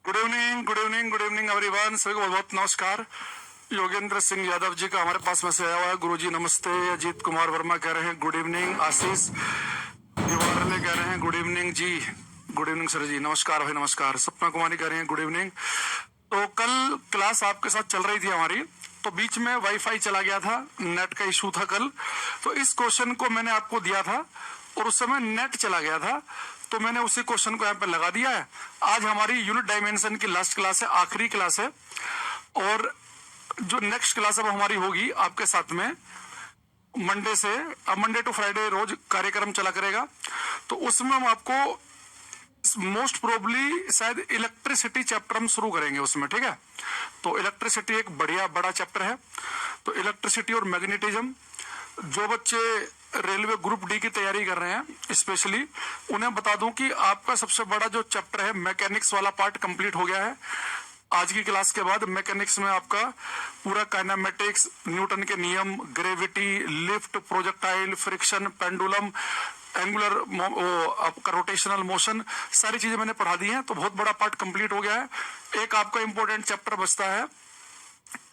Good evening, good evening, good evening everyone. सभी को बहुत बहुत नमस्कार। योगेंद्र सिंह यादव जी का हमारे पास मैसेज आया हुआ है। गुरुजी नमस्ते। अजीत कुमार वर्मा कह रहे हैं गुड इवनिंग। आशीष दिवारले कह रहे हैं गुड इवनिंग जी। गुड इवनिंग सर जी, नमस्कार भाई नमस्कार। सपना कुमारी कह रही हैं गुड इवनिंग। तो कल क्लास आपके साथ चल रही थी हमारी, तो बीच में वाईफाई चला गया था, नेट का इशू था कल। तो इस क्वेश्चन को मैंने आपको दिया था और उस समय नेट चला गया था, तो मैंने उसी क्वेश्चन को यहाँ पे लगा दिया है। आज हमारी यूनिट डायमेंशन की लास्ट क्लास है, आखिरी क्लास है। और जो नेक्स्ट क्लास अब हमारी होगी आपके साथ में मंडे से, अब मंडे टू फ्राइडे रोज कार्यक्रम चला करेगा। तो उसमें हम आपको मोस्ट प्रोबली शायद इलेक्ट्रिसिटी चैप्टर हम शुरू करेंगे उसमें, ठीक है। तो इलेक्ट्रिसिटी एक बढ़िया बड़ा चैप्टर है। तो इलेक्ट्रिसिटी और मैग्नेटिज्म, जो बच्चे रेलवे ग्रुप डी की तैयारी कर रहे हैं स्पेशली, उन्हें बता दूं कि आपका सबसे बड़ा जो चैप्टर है मैकेनिक्स वाला पार्ट कंप्लीट हो गया है। आज की क्लास के बाद मैकेनिक्स में आपका पूरा काइनेमेटिक्स, न्यूटन के नियम, gravity, lift, projectile, friction, pendulum, angular आपका रोटेशनल मोशन, सारी चीजें मैंने पढ़ा दी हैं। तो बहुत बड़ा पार्ट कंप्लीट हो गया है। एक आपका इंपॉर्टेंट चैप्टर बचता है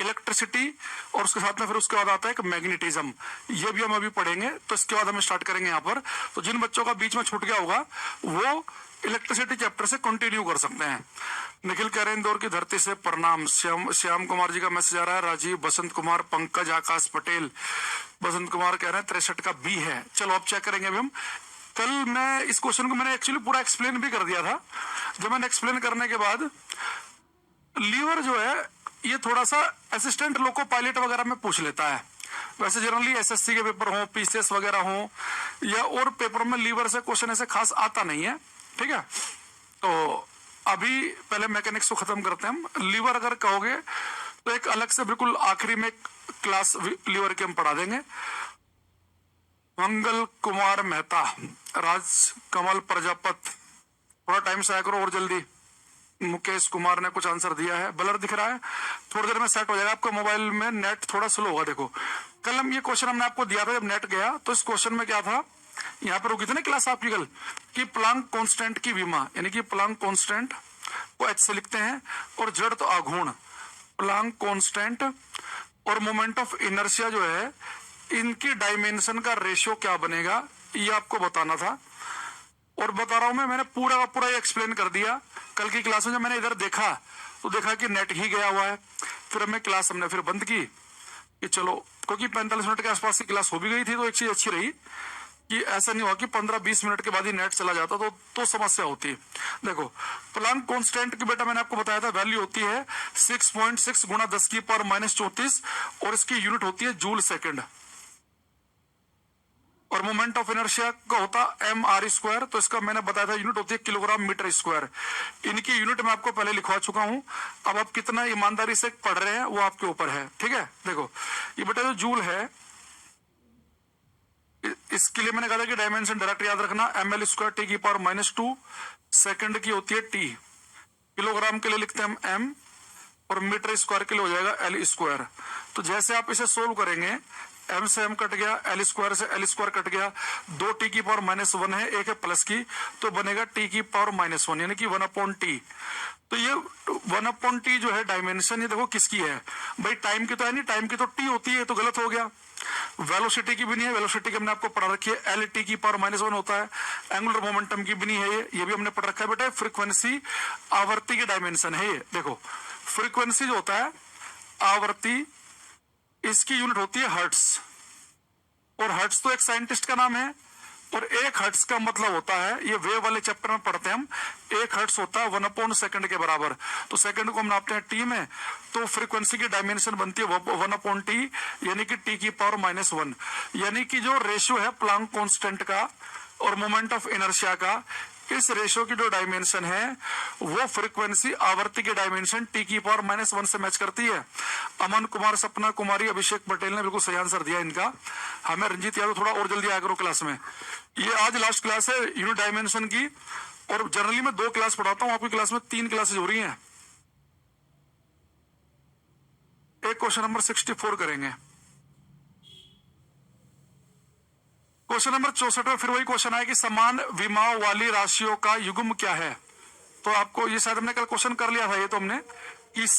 इलेक्ट्रिसिटी, और उसके साथ में फिर उसके बाद आता है मैग्नेटिज्म। ये भी हम अभी पढ़ेंगे। तो इसके बाद हम स्टार्ट करेंगे यहाँ पर। तो जिन बच्चों का बीच में छूट गया होगा वो इलेक्ट्रिसिटी चैप्टर से कंटिन्यू कर सकते हैं। निखिल कह रहे हैं इंदौर की धरती से प्रणाम। श्याम कुमार जी का मैसेज आ रहा है। राजीव, बसंत कुमार, पंकज, आकाश पटेल। बसंत कुमार कह रहे हैं 63 का बी है। चलो अब चेक करेंगे अभी हम। कल मैं इस क्वेश्चन को मैंने एक्चुअली पूरा एक्सप्लेन भी कर दिया था। जब मैंने एक्सप्लेन करने के बाद लीवर जो है ये थोड़ा सा असिस्टेंट लोको पायलट वगैरह में पूछ लेता है। वैसे जनरली एसएससी के पेपर हो, पीसीएस वगैरह हो, या और पेपर में लीवर से क्वेश्चन ऐसे खास आता नहीं है, ठीक है। तो अभी पहले मैकेनिक्स को खत्म करते हैं हम। लीवर अगर कहोगे तो एक अलग से बिल्कुल आखिरी में क्लास लीवर की हम पढ़ा देंगे। मंगल कुमार मेहता, राज कमल प्रजापत, थोड़ा टाइम से आया करो और जल्दी। मुकेश कुमार ने कुछ आंसर दिया है। ब्लर दिख रहा है, थोड़ी देर में सेट हो जाएगा। आपका मोबाइल में नेट थोड़ा स्लो होगा। देखो कल हम ये क्वेश्चन हमने आपको दिया था, जब नेट गया तो इस क्वेश्चन में क्या था, यहाँ पर रुकी थी ना क्लास आपकी कल, कि प्लांक कांस्टेंट की विमा, यानी कि प्लांक कांस्टेंट को एच से लिखते हैं और जड़ तो आघूर्ण, प्लांक कांस्टेंट और मोमेंट ऑफ इनर्शिया जो है, इनकी डायमेंशन का रेशियो क्या बनेगा, ये आपको बताना था। और बता रहा हूं मैंने पूरा का पूरा एक्सप्लेन कर दिया। कल की क्लास में जब मैंने इधर देखा तो देखा कि नेट ही गया हुआ है। फिर हमने क्लास फिर बंद की कि चलो, क्योंकि 45 मिनट के आसपास की क्लास हो भी गई थी। तो एक चीज अच्छी रही कि ऐसा नहीं हुआ कि 15-20 मिनट के बाद ही नेट चला जाता तो समस्या होती है। देखो प्लांक कांस्टेंट की बेटा मैंने आपको बताया था, वैल्यू होती है 6.6 गुणा 10 की पावर -34 और इसकी यूनिट होती है जूल सेकेंड। और मोमेंट ऑफ इनर्शिया का होता एम आर स्क्वायर, तो इसका मैंने बताया था यूनिट होती है किलोग्राम मीटर स्क्वायर। इनकी यूनिट मैं आपको पहले लिखवा चुका हूं। अब आप कितना ईमानदारी से पढ़ रहे हैं वो आपके ऊपर है, ठीक है। देखो ये बेटा जो जूल है, इसके लिए मैंने कहा था कि डायमेंशन डायरेक्ट याद रखना, एम एल स्क्वायर टी की पावर -2 सेकेंड की होती है टी। किलोग्राम के लिए लिखते हैं हम एम, और मीटर स्क्वायर के लिए हो जाएगा एल स्क्वायर। तो जैसे आप इसे सोल्व करेंगे, एम से एम कट गया, एल स्क्वायर से एल स्क्वायर कट गया, 2 टी की पावर -1 है, एक है प्लस की, तो बनेगा टी की पावर -1 यानी कि 1/t। तो ये 1/t जो है डायमेंशन, ये देखो किसकी है भाई, टाइम की तो है नहीं, टाइम की तो टी होती है, तो गलत हो गया। वेलोसिटी की भी नहीं है, वेलोसिटी की हमने आपको पढ़ा रखी है, एल टी की पावर -1 होता है। एंगुलर मोमेंटम की भी नहीं है, ये भी हमने पढ़ रखा है बेटा। फ्रीक्वेंसी आवर्ती की डायमेंशन है ये। देखो फ्रीक्वेंसी जो होता है आवर्ती, इसकी यूनिट होती है हर्ट्स, और हर्ट्स तो एक साइंटिस्ट का नाम है। और एक हर्ट्स का मतलब होता है, ये वेव वाले चैप्टर में पढ़ते हैं हम, एक हर्ट्स होता है 1/सेकंड के बराबर। तो सेकंड को हम नापते हैं टी में, तो फ्रीक्वेंसी की डायमेंशन बनती है 1/t, यानी कि टी की पावर -1। यानी कि जो रेशियो है प्लांक कांस्टेंट का और मोमेंट ऑफ इनर्शिया का, इस रेशियो की जो डायमेंशन है वो फ्रीक्वेंसी आवर्ती की डायमेंशन टी की पावर -1 से मैच करती है। अमन कुमार, सपना कुमारी, अभिषेक पटेल ने बिल्कुल सही आंसर दिया इनका। हमें रंजीत यादव थोड़ा और जल्दी आया करो क्लास में। ये आज लास्ट क्लास है यूनिट डायमेंशन की, और जनरली मैं 2 क्लास पढ़ाता हूँ, आपकी क्लास में 3 क्लासेज हो रही हैं। एक क्वेश्चन नंबर 64 करेंगे। क्वेश्चन नंबर 64 में फिर वही क्वेश्चन है कि समान विमाओं वाली राशियों का युग्म क्या है। तो आपको ये शायद हमने कल क्वेश्चन कर लिया था, ये तो हमने इस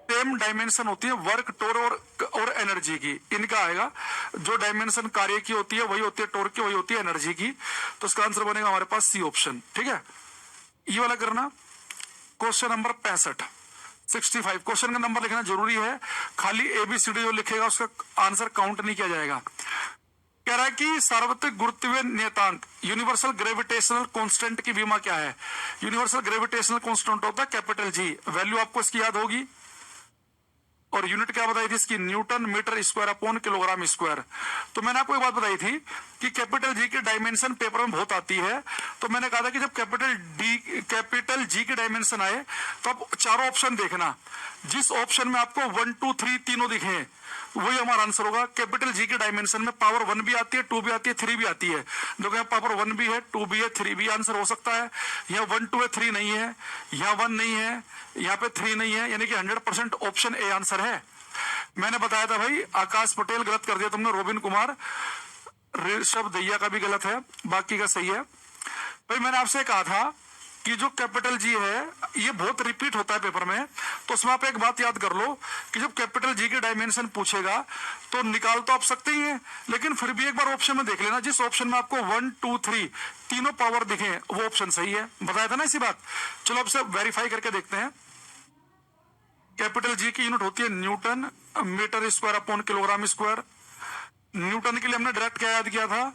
सेम डायमेंशन होती है वर्क, टोर और एनर्जी की, इनका आएगा। जो डायमेंशन कार्य की होती है वही होती है टोर्क की, वही होती है एनर्जी की। तो इसका आंसर बनेगा हमारे पास सी ऑप्शन। ठीक है, ये वाला करना। क्वेश्चन नंबर 65 क्वेश्चन का नंबर लिखना जरूरी है, खाली एबीसीडी जो लिखेगा उसका आंसर काउंट नहीं किया जाएगा। कह रहा है कि सार्वत्रिक गुरुत्वीय नियतांक यूनिवर्सल ग्रेविटेशनल कांस्टेंट की बीमा क्या है। यूनिवर्सल ग्रेविटेशनल कांस्टेंट होता है कैपिटल जी, वैल्यू आपको इसकी याद होगी। और यूनिट क्या बताई थी इसकी, newton metre square upon kilogram square. तो मैंने आपको एक बात बताई थी कि कैपिटल जी की डायमेंशन पेपर में बहुत आती है। तो मैंने कहा था कि जब कैपिटल जी की डायमेंशन आए तो आप चारों ऑप्शन देखना, जिस ऑप्शन में आपको 1 2 3 तीनों दिखे वही हमारा आंसर होगा। कैपिटल जी के डायमेंशन में पावर 1 भी आती है, 2 भी आती है, 3 भी आती है। देखो यहाँ पावर 1 भी है, 2 भी है, 3 भी आंसर हो सकता है। यहाँ 1 2 है, 3 नहीं है, यहाँ 1 नहीं है, यहाँ पे 3 नहीं है, यानी कि 100% ऑप्शन ए आंसर है। मैंने बताया था भाई, आकाश पटेल गलत कर दिया तुमने, रोबिन कुमार, ऋषभ दैया का भी गलत है, बाकी का सही है। भाई मैंने आपसे कहा था कि जो कैपिटल जी है ये बहुत रिपीट होता है पेपर में, तो उसमें आप एक बात याद कर लो कि जब कैपिटल जी के डायमेंशन पूछेगा तो निकाल तो आप सकते ही हैं, लेकिन फिर भी एक बार ऑप्शन में देख लेना, जिस ऑप्शन में आपको 1 2 3 तीनों पावर दिखे वो ऑप्शन सही है। बताया था ना इसी बात। चलो अब से वेरीफाई करके देखते हैं। कैपिटल जी की यूनिट होती है newton metre square upon kilogram square. Newton के लिए हमने डायरेक्ट क्या याद किया था,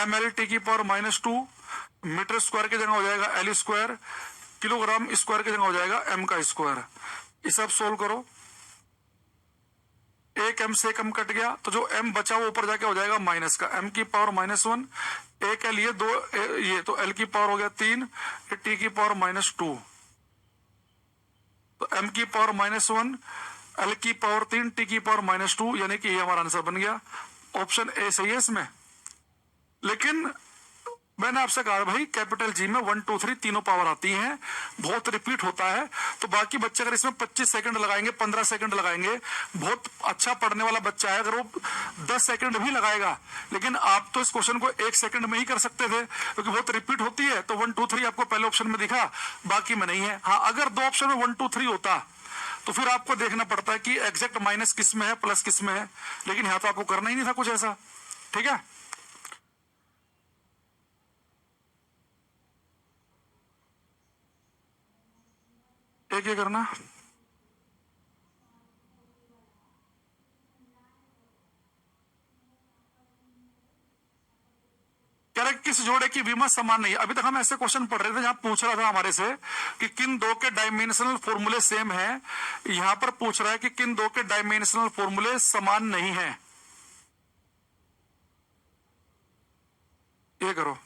ml की पावर -2, मीटर स्क्वायर की जगह हो जाएगा एल स्क्वायर, किलोग्राम स्क्वायर की जगह हो जाएगा एम का स्क्वायर। इसे आप सोल्व करो, एक एम से कम कट गया तो जो एम बचा वो ऊपर जाके हो जाएगा माइनस का, एम की पावर -1, एक एल, ये दो ये तो एल की पावर हो गया 3, टी की पावर -2, तो एम की पावर -1, एल की पावर 3, टी की पावर -2, यानी कि ये हमारा आंसर बन गया। ऑप्शन ए सही है इसमें। लेकिन मैंने आपसे कहा भाई कैपिटल जी में 1 2 3 तीनों पावर आती हैं, बहुत रिपीट होता है, तो बाकी बच्चे अगर इसमें 25 सेकंड लगाएंगे, 15 सेकंड लगाएंगे, बहुत अच्छा पढ़ने वाला बच्चा है, अगर वो 10 सेकंड भी लगाएगा, लेकिन आप तो इस क्वेश्चन को 1 सेकंड में ही कर सकते थे, क्योंकि बहुत रिपीट होती है। तो 1 2 3 आपको पहले ऑप्शन में दिखा, बाकी में नहीं है। हाँ, अगर दो ऑप्शन में 1 2 3 होता तो फिर आपको देखना पड़ता है कि एग्जैक्ट माइनस किस में है, प्लस किस में है, लेकिन यहाँ तो आपको करना ही नहीं था कुछ ऐसा। ठीक है, एक ये करना। कह रहे किस जोड़े की विमा समान नहीं है। अभी तक हम ऐसे क्वेश्चन पढ़ रहे थे जहां पूछ रहा था हमारे से कि किन दो के डायमेंशनल फॉर्मूले सेम है, यहां पर पूछ रहा है कि किन दो के डायमेंशनल फॉर्मूले समान नहीं है। ये करो,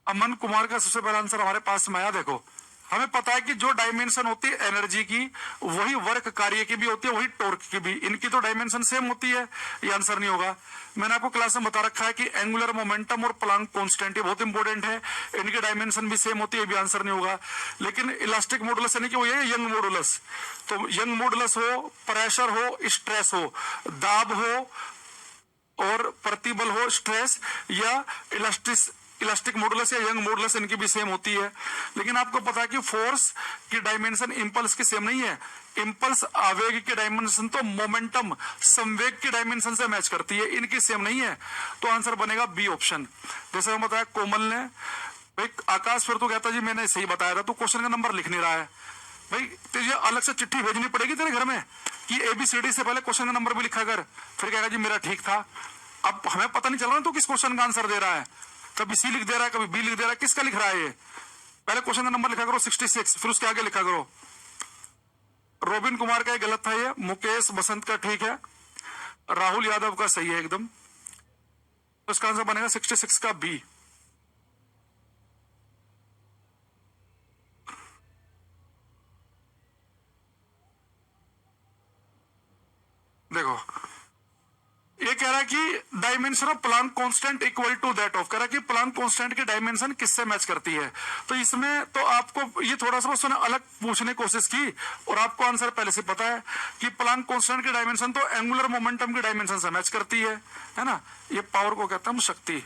अमन कुमार का सबसे पहला आंसर हमारे पास में आया। देखो, हमें पता है कि जो डायमेंशन होती है एनर्जी की वही वर्क कार्य की भी होती है, वही टॉर्क की भी, इनकी तो डायमेंशन सेम होती है, ये आंसर नहीं होगा। मैंने आपको क्लास में बता रखा है कि एंगुलर मोमेंटम और प्लांक कांस्टेंट ये बहुत इंपॉर्टेंट है, इनकी डायमेंशन भी सेम होती है, भी आंसर नहीं होगा। लेकिन इलास्टिक मॉडुलस यानी कि वो ये यंग मॉडुलस, तो यंग मॉडुलस हो, प्रेशर हो, स्ट्रेस हो, दाब हो और प्रतिबल हो, स्ट्रेस या इलास्टिक मॉडुलस या यंग मॉडुलस, इनकी भी सेम होती है। लेकिन आपको पता है कि फोर्स की डायमेंशन इंपल्स की सेम नहीं है। इंपल्स आवेग की डायमेंशन तो मोमेंटम संवेग की डायमेंशन से मैच करती है, इनकी सेम नहीं है, तो आंसर बनेगा बी ऑप्शन। जैसे मैं बताया कोमल ने, भाई आकाश फिर तो कहता जी मैंने सही बताया था, तो क्वेश्चन का नंबर लिख नहीं रहा है भाई, तुझे अलग से चिट्ठी भेजनी पड़ेगी तेरे घर में कि एबीसीडी से पहले क्वेश्चन का नंबर भी लिखा कर, फिर कहेगा जी मेरा ठीक था। अब हमें पता नहीं चल रहा तो किस क्वेश्चन का आंसर दे रहा है, कभी सी लिख दे रहा है, कभी बी लिख दे रहा है, किसका लिख रहा है ये। पहले क्वेश्चन का नंबर लिखा करो 66, फिर उसके आगे लिखा करो। रोबिन कुमार का गलत था ये, मुकेश बसंत का ठीक है, राहुल यादव का सही है एकदम, तो इसका आंसर बनेगा 66 का बी। देखो, ये कह रहा है कि dimension of Planck constant equal to that of, कह रहा है कि प्लांक कांस्टेंट की डायमेंशन किससे मैच करती है। तो इसमें तो आपको ये थोड़ा सा उसने अलग पूछने की कोशिश की और आपको आंसर पहले से पता है कि प्लांक कांस्टेंट की डायमेंशन तो एंगुलर मोमेंटम की डायमेंशन से मैच करती है ना। ये पावर को कहते हैं हम शक्ति।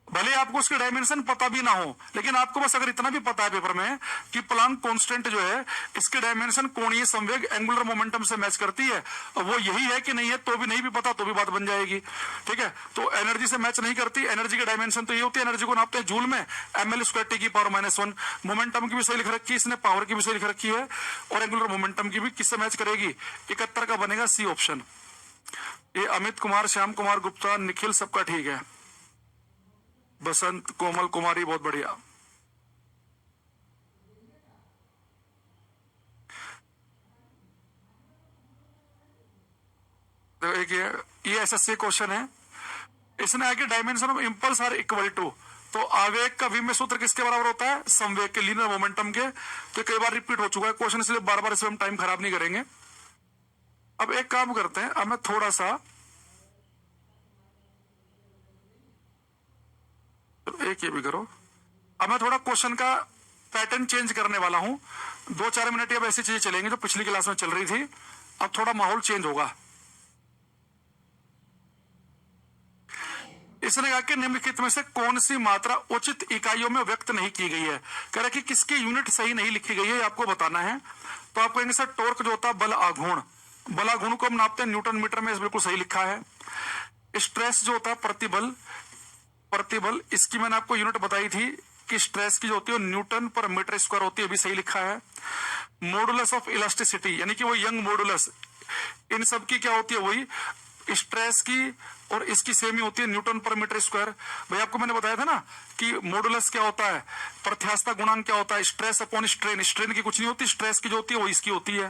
भले आपको उसके डायमेंशन पता भी ना हो, लेकिन आपको बस अगर इतना भी पता है पेपर में कि प्लांक कांस्टेंट जो है इसके डायमेंशन कोणीय संवेग एंगुलर मोमेंटम से मैच करती है, और वो यही है कि नहीं है तो भी नहीं भी पता तो भी बात बन जाएगी। ठीक है, तो एनर्जी से मैच नहीं करती। एनर्जी की डायमेंशन तो ये होती है, एनर्जी को नापते हैं जूल में, ml² टी की पावर -1। मोमेंटम की भी सही लिख रखी है इसने, पावर की भी सही लिख रखी है, और एंगुलर मोमेंटम की भी किससे मैच करेगी। 71 का बनेगा सी ऑप्शन। ये अमित कुमार, श्याम कुमार गुप्ता, निखिल सबका ठीक है। बसंत, कोमल कुमारी, बहुत बढ़िया। तो एक ये एसएससी क्वेश्चन है, इसने आगे dimension of impulse are equal to, तो आवेग का विमेय सूत्र किसके बराबर होता है, संवेग के, लीनियर मोमेंटम के। तो कई बार रिपीट हो चुका है क्वेश्चन, इसलिए बार बार इसमें हम टाइम खराब नहीं करेंगे। अब एक काम करते हैं, अब मैं थोड़ा सा एक ये भी करो। अब मैं थोड़ा क्वेश्चन का पैटर्न चेंज करने वाला हूं। 2-4 मिनट अब ऐसी चीजें चलेंगी जो पिछली क्लास में चल रही थी, अब थोड़ा माहौल चेंज होगा। इसने कहा कि निम्नलिखित में से कौन सी मात्रा उचित इकाइयों में व्यक्त नहीं की गई है। कह रहा कि किसकी यूनिट सही नहीं लिखी गई है, आपको बताना है। तो आप कहेंगे सर टॉर्क जो होता है बल आघूर्ण, बल आघूर्ण को हम नापते हैं न्यूटन मीटर में, बिल्कुल सही लिखा है। स्ट्रेस जो होता है प्रतिबल, प्रतिबल इसकी मैंने आपको यूनिट बताई थी कि स्ट्रेस की जो होती है न्यूटन पर मीटर स्क्वायर होती है, भी सही लिखा है। मॉडुलस ऑफ इलास्टिसिटी यानी कि वो यंग मॉडुलस, इन सब की क्या होती है, वही स्ट्रेस की और इसकी सेम ही होती है, न्यूटन पर मीटर स्क्वायर। भाई आपको मैंने बताया था ना कि मॉडुलस क्या होता है, प्रत्यास्थता गुणांक क्या होता है, स्ट्रेस अपॉन स्ट्रेन। स्ट्रेन की कुछ नहीं होती, स्ट्रेस की जो होती है वो इसकी होती है।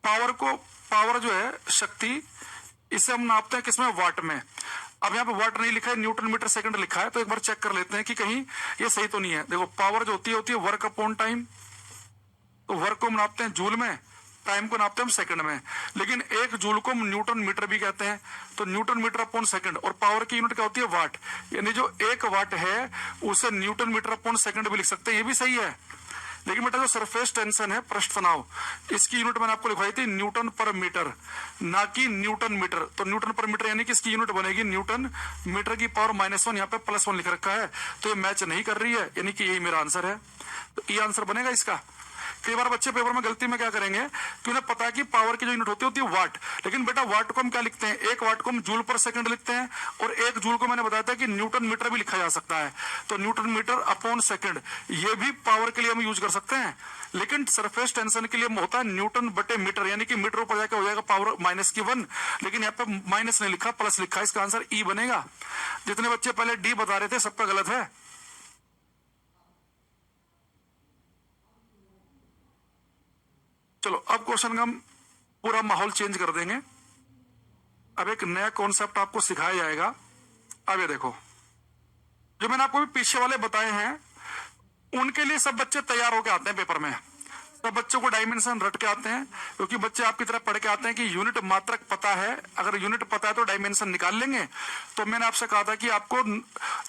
पावर को, पावर जो है शक्ति, इसे हम नापते हैं किसमें, वाट में। अब यहाँ पे वाट नहीं लिखा है, न्यूटन मीटर सेकंड लिखा है, तो एक बार चेक कर लेते हैं कि कहीं ये सही तो नहीं है। देखो पावर जो होती है वर्क अपॉन टाइम, तो वर्क को हम नापते हैं जूल में, टाइम को नापते हैं हम सेकंड में, लेकिन एक जूल को हम न्यूटन मीटर भी कहते हैं, तो न्यूटन मीटर अपॉन सेकंड। और पावर की यूनिट क्या होती है, वाट, यानी जो 1 वाट है उसे न्यूटन मीटर अपॉन सेकंड भी लिख सकते हैं, ये भी सही है। लेकिन बेटा जो सरफेस टेंशन है, पृष्ठ तनाव, इसकी यूनिट मैंने आपको लिखवाई थी न्यूटन पर मीटर, ना कि न्यूटन मीटर। तो न्यूटन पर मीटर यानी कि इसकी यूनिट बनेगी न्यूटन मीटर की पावर -1, यहाँ पे +1 लिख रखा है, तो ये मैच नहीं कर रही है, यानी कि यही मेरा आंसर है। तो ये आंसर बनेगा इसका। कई बार बच्चे पेपर में गलती में क्या करेंगे कि उन्हें पता है कि पावर की जो यूनिट होती है वाट, लेकिन बेटा वाट को हम क्या लिखते हैं, 1 वाट को हम जूल पर सेकंड लिखते हैं, और 1 जूल को मैंने बताया था कि न्यूटन मीटर भी लिखा जा सकता है, तो न्यूटन मीटर अपॉन सेकंड, ये भी पावर के लिए हम यूज कर सकते हैं। लेकिन सरफेस टेंशन के लिए होता है न्यूटन बटे मीटर, यानी कि मीटर ऊपर जाकर हो जाएगा पावर -1, लेकिन यहाँ पे माइनस नहीं लिखा, प्लस लिखा, इसका आंसर ई बनेगा। जितने बच्चे पहले डी बता रहे थे सबका गलत है। चलो अब क्वेश्चन का हम पूरा माहौल चेंज कर देंगे। अब एक नया कॉन्सेप्ट आपको सिखाया जाएगा। अब ये देखो, जो मैंने आपको भी पीछे वाले बताए हैं उनके लिए सब बच्चे तैयार होके आते हैं पेपर में, सब बच्चों को डायमेंशन रट के आते हैं, क्योंकि बच्चे आपकी तरह पढ़ के आते हैं कि यूनिट मात्रक पता है, अगर यूनिट पता है तो डायमेंशन निकाल लेंगे। तो मैंने आपसे कहा था कि आपको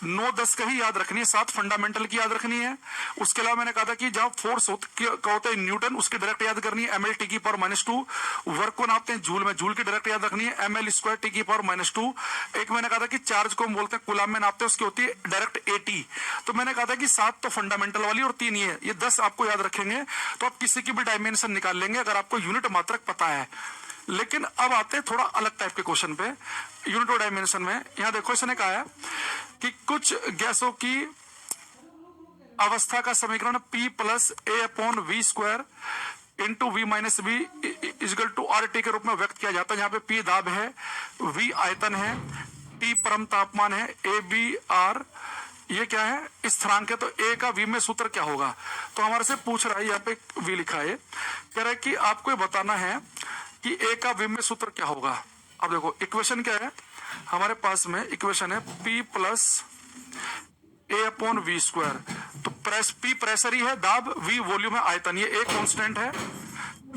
9-10 का ही याद रखनी है, 7 फंडामेंटल की याद रखनी है। उसके अलावा मैंने कहा था कि जहां फोर्स का होता है न्यूटन, उसकी डायरेक्ट याद करनी है ml टी की पावर -2। वर्क को नापते हैं जूल में, जूल की डायरेक्ट याद रखनी है ml² टी की पावर -2। एक मैंने कहा था कि चार्ज को हम बोलते हैं कूलाम में नापते हैं, उसकी होती है डायरेक्ट AT। तो मैंने कहा था कि 7 तो फंडामेंटल वाली और 3 ये 10 आपको याद रखेंगे, तो आप किसी की भी डायमेंशन निकाल लेंगे अगर आपको यूनिट मात्रक पता है। लेकिन अब आते हैं थोड़ा अलग टाइप के क्वेश्चन पे, यूनिट और डायमेंशन में। यहां देखो इसने कहा है कि कुछ गैसों की अवस्था का समीकरण P + A/V² into V - V = RT के रूप में व्यक्त किया जाता है, जहां पे P दाब है, V आयतन है, T परम तापमान है, ABR ये क्या है, स्थिरांक है। तो A का V में सूत्र क्या होगा, तो हमारे से पूछ रहा है, यहाँ पे V लिखा है, कह रहा है कि आपको ये बताना है कि A का V में सूत्र क्या होगा। अब देखो इक्वेशन क्या है हमारे पास में, इक्वेशन है P + A/V²। तो P प्रेशर ही है, दाब, V वॉल्यूम है, आयतन, ये A कांस्टेंट है,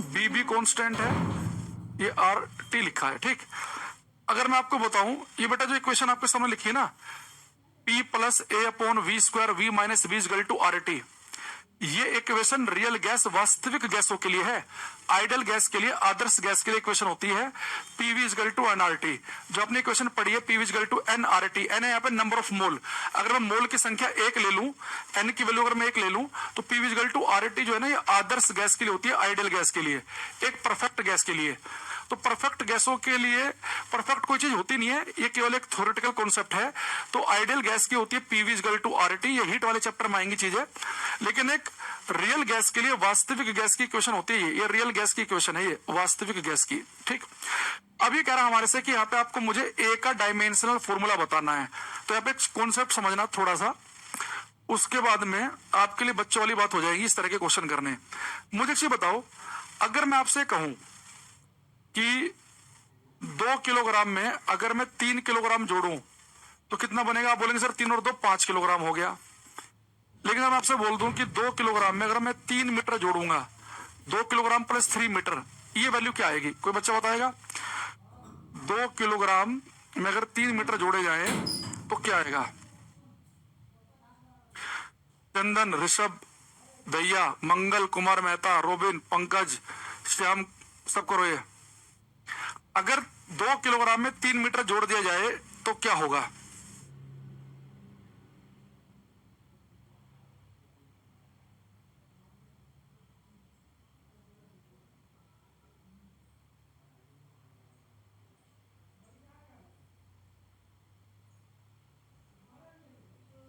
B भी कांस्टेंट है, ये RT लिखा है, ठीक। अगर मैं आपको बताऊं, ये बेटा जो इक्वेशन आपके सामने लिखी है ना, P plus A upon we square V minus V equal to R T, ये इक्वेशन रियल गैस वास्तविक गैसों के लिए है। आइडल गैस के लिए, आदर्श गैस के लिए इक्वेशन होती है पीवी इक्वल टू एनआरटी। जो आपने इक्वेशन पढ़ी है PV equal to NRT, N है यहाँ पे नंबर ऑफ मोल। अगर मैं मोल की संख्या एक ले लूं, एन की वैल्यू अगर मैं एक ले लूं, तो पीवी इक्वल टू आरटी जो है ना, ये आदर्श गैस के लिए होती है, आइडल गैस के लिए, एक परफेक्ट गैस के लिए। तो परफेक्ट गैसों के लिए परफेक्ट कोई चीज होती नहीं है, ये केवल एक थ्योरेटिकल कॉन्सेप्ट है। तो आइडियल गैस की होती है पीवी इक्वल टू आरटी, ये हीट वाले चैप्टर में आएंगी चीजें। लेकिन एक रियल गैस के लिए वास्तविक गैस की इक्वेशन होती है, ये रियल गैस की इक्वेशन है, ये वास्तविक गैस की। ठीक, अब ये कह रहा हमारे से कि यहाँ पे आपको मुझे ए का डायमेंशनल फॉर्मूला बताना है। तो यहाँ पे कॉन्सेप्ट समझना थोड़ा सा, उसके बाद में आपके लिए बच्चों वाली बात हो जाएगी इस तरह के क्वेश्चन करने। मुझे एक चीज बताओ, अगर मैं आपसे कहूं कि 2 किलोग्राम में अगर मैं 3 किलोग्राम जोड़ूं तो कितना बनेगा? आप बोलेंगे सर 3 और 2 5 किलोग्राम हो गया। लेकिन मैं आपसे बोल दूं कि 2 किलोग्राम में अगर मैं 3 मीटर जोड़ूंगा, 2 किलोग्राम प्लस 3 मीटर, ये वैल्यू क्या आएगी? कोई बच्चा बताएगा? 2 किलोग्राम में अगर 3 मीटर जोड़े जाए तो क्या आएगा? चंदन, ऋषभ, भैया, मंगल, कुमार मेहता, रोबिन, पंकज, श्याम, सब करो ये। अगर 2 किलोग्राम में 3 मीटर जोड़ दिया जाए तो क्या होगा?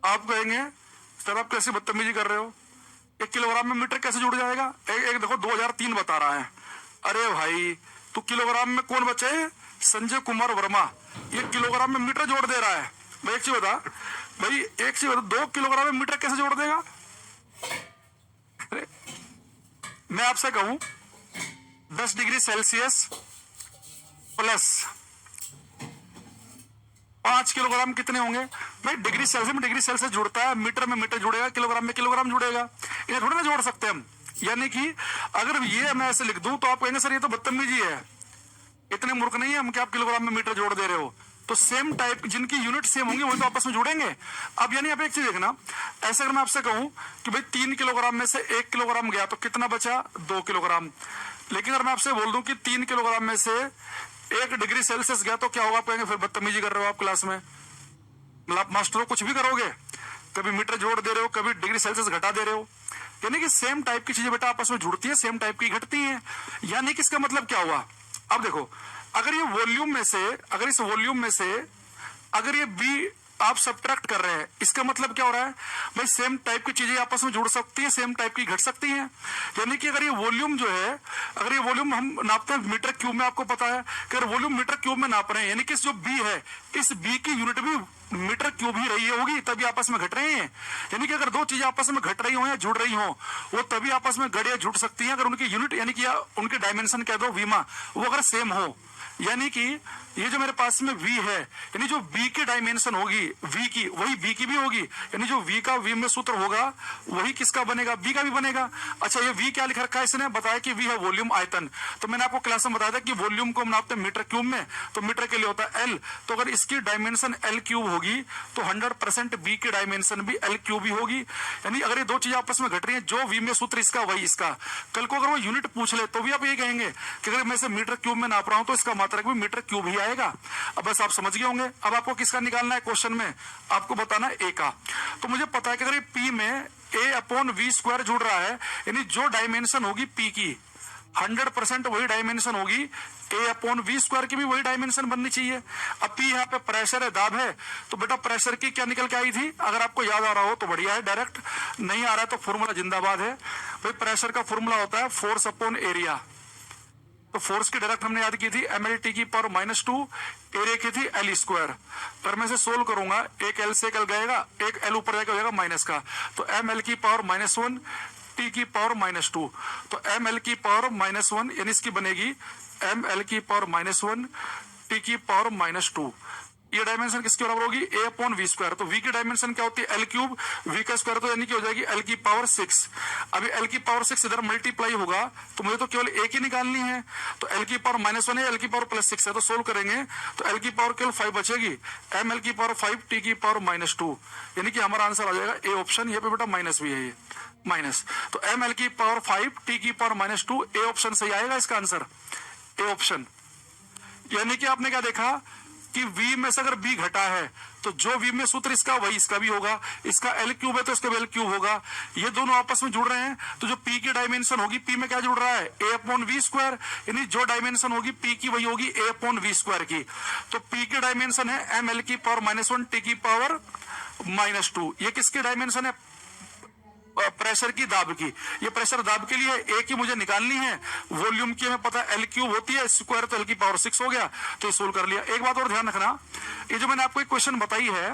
आप कहेंगे सर आप कैसे बदतमीजी कर रहे हो, 1 किलोग्राम में मीटर कैसे जुड़ जाएगा? एक देखो 2003 बता रहा है। अरे भाई, तो किलोग्राम में कौन बचे? संजय कुमार वर्मा, ये किलोग्राम में मीटर जोड़ दे रहा है। भाई एक चीज बता, भाई एक चीज बता, 2 किलोग्राम में मीटर कैसे जोड़ देगा? अरे मैं आपसे कहूं 10 डिग्री सेल्सियस प्लस 5 किलोग्राम कितने होंगे? भाई डिग्री सेल्सियस में डिग्री सेल्सियस जुड़ता है, मीटर में मीटर जुड़ेगा, किलोग्राम में किलोग्राम जुड़ेगा, ये थोड़ी ना जोड़ सकते हम। यानी कि अगर ये मैं ऐसे लिख दूं तो आप कहेंगे सर ये तो बदतमीजी है, इतने मूर्ख नहीं है हम कि आप किलोग्राम में मीटर जोड़ दे रहे हो। तो सेम टाइप जिनकी यूनिट सेम होंगी वही तो आपस में जुड़ेंगे। अब यानी आप एक चीज देखना, ऐसे अगर मैं आपसे कहूं कि भाई 3 किलोग्राम में से 1 किलोग्राम गया तो कितना बचा? 2 किलोग्राम। लेकिन अगर मैं आपसे बोल दूं कि 3 किलोग्राम में से 1 डिग्री सेल्सियस गया तो क्या होगा? आप कहेंगे फिर बदतमीजी कर रहे हो आप क्लास में, मतलब आप मास्टरों कुछ भी करोगे, कभी मीटर जोड़ दे रहे हो, कभी डिग्री सेल्सियस घटा दे रहे हो। यानी कि सेम टाइप की चीजें बेटा आपस में जुड़ती है, सेम टाइप की घटती हैं। यानी कि इसका मतलब क्या हुआ? अब देखो, अगर ये वॉल्यूम में से, अगर इस वॉल्यूम में से अगर ये बी आप सब्ट्रैक्ट कर रहे हैं, इसका मतलब क्या हो रहा है? भाई सेम टाइप की चीजें आपस में जुड़ सकती हैं, सेम टाइप की घट सकती हैं। यानी कि अगर ये वॉल्यूम जो है, अगर ये वॉल्यूम हम नापते हैं मीटर क्यूब में, आपको पता है कि अगर वॉल्यूम मीटर क्यूब में नाप रहे हैं, यानी कि जो बी है, इस बी की यूनिट भी मीटर क्यूब ही रही होगी, तभी आपस में घट रहे हैं। यानी कि अगर दो चीजें आपस में घट रही हो या जुड़ रही हो, वो तभी आपस में घट या जुड़ सकती हैं अगर उनकी यूनिट यानी कि उनके डायमेंशन कह दो वीमा, वो अगर सेम हो। यानी कि ये जो मेरे पास में v है, यानी जो v की डायमेंशन होगी v की, वही b की भी होगी। यानी जो v का v में सूत्र होगा वही किसका बनेगा? b का भी बनेगा। अच्छा, ये v क्या लिख रखा है? इसने बताया कि v है वॉल्यूम आयतन। तो मैंने आपको क्लास में बताया था कि वॉल्यूम को हम नापते हैं मीटर क्यूब में, तो मीटर के लिए होता है l। तो अगर इसकी डायमेंशन l क्यूब होगी तो 100% b की डायमेंशन भी l क्यूब ही होगी। यानी अगर ये दो चीजें आपस में घट रही है, जो v में सूत्र इसका वही इसका। कल को अगर वो यूनिट पूछ ले तो भी आप ये कहेंगे कि अगर मैं इसे मीटर क्यूब में नाप रहा हूं तो इसका मात्रक भी मीटर क्यूब ही आएगा। अब बस आप समझ गए होंगे। अब आपको किसका निकालना है? क्वेश्चन में आपको बताना है ए का। तो मुझे पता है कि अगर पी में ए अपॉन वी स्क्वायर जुड़ रहा है, यानी जो डायमेंशन होगी पी की 100% वही डायमेंशन होगी ए अपॉन वी स्क्वायर की भी वही डायमेंशन बननी चाहिए। अब पी यहाँ पे प्रेशर है, दाब है, तो बेटा प्रेशर की क्या निकल के आई थी? अगर आपको याद आ रहा हो तो बढ़िया है, डायरेक्ट नहीं आ रहा है तो फॉर्मूला जिंदाबाद है। भाई प्रेशर का फॉर्मूला होता है फोर्स अपॉन एरिया। तो फोर्स की डायरेक्ट हमने याद की थी ml की पावर -2, एरिया की थी एल स्क्वायर। अगर मैं इसे सोल्व करूंगा, एक एल से कल गएगा, एक एल ऊपर जाकर हो जाएगा माइनस का, तो ml की पावर -1 t की पावर -2। तो ml की पावर -1 यानी इसकी बनेगी ml की पावर -1 t की पावर -2। ये डायमेंशन किसके बराबर होगी, a अपॉन वी स्क्वायर। तो v की डायमेंशन क्या होती है, एल क्यूब, v का स्क्वायर तो यानी कि हो जाएगी एल की पावर 6। अभी एल की पावर 6 इधर मल्टीप्लाई होगा तो मुझे तो केवल एक ही निकालनी है, तो एल की पावर -1 है, एल की पावर +6 है, तो सोल्व करेंगे तो एल की पावर केवल 5 बचेगी, m एल की पावर 5 t की पावर -2, यानी कि हमारा आंसर आ जाएगा ए ऑप्शन। ये पे बेटा माइनस भी है, ये माइनस, तो m एल की पावर 5 t की पावर -2, ए ऑप्शन सही आएगा इसका आंसर, ए ऑप्शन। यानी कि आपने क्या देखा कि v में से अगर b घटा है तो जो v में सूत्र इसका वही इसका भी होगा, इसका l क्यूब है तो इसका भी l क्यूब होगा, ये दोनों आपस में जुड़ रहे हैं, तो जो p की डायमेंशन होगी, p में क्या जुड़ रहा है, a अपॉन वी स्क्वायर, यानी जो डायमेंशन होगी p की वही होगी a अपॉन वी स्क्वायर की। तो p की डायमेंशन है m l की पावर -1 t की पावर -2, ये किसकी डायमेंशन है, प्रेशर की, दाब की। ये प्रेशर दाब के लिए ए की मुझे निकालनी है, वॉल्यूम की हमें पता है एल क्यूब होती है, स्क्वायर तो एल की पावर 6 हो गया, तो ये सोल्व कर लिया। एक बात और ध्यान रखना, ये जो मैंने आपको एक क्वेश्चन बताई है,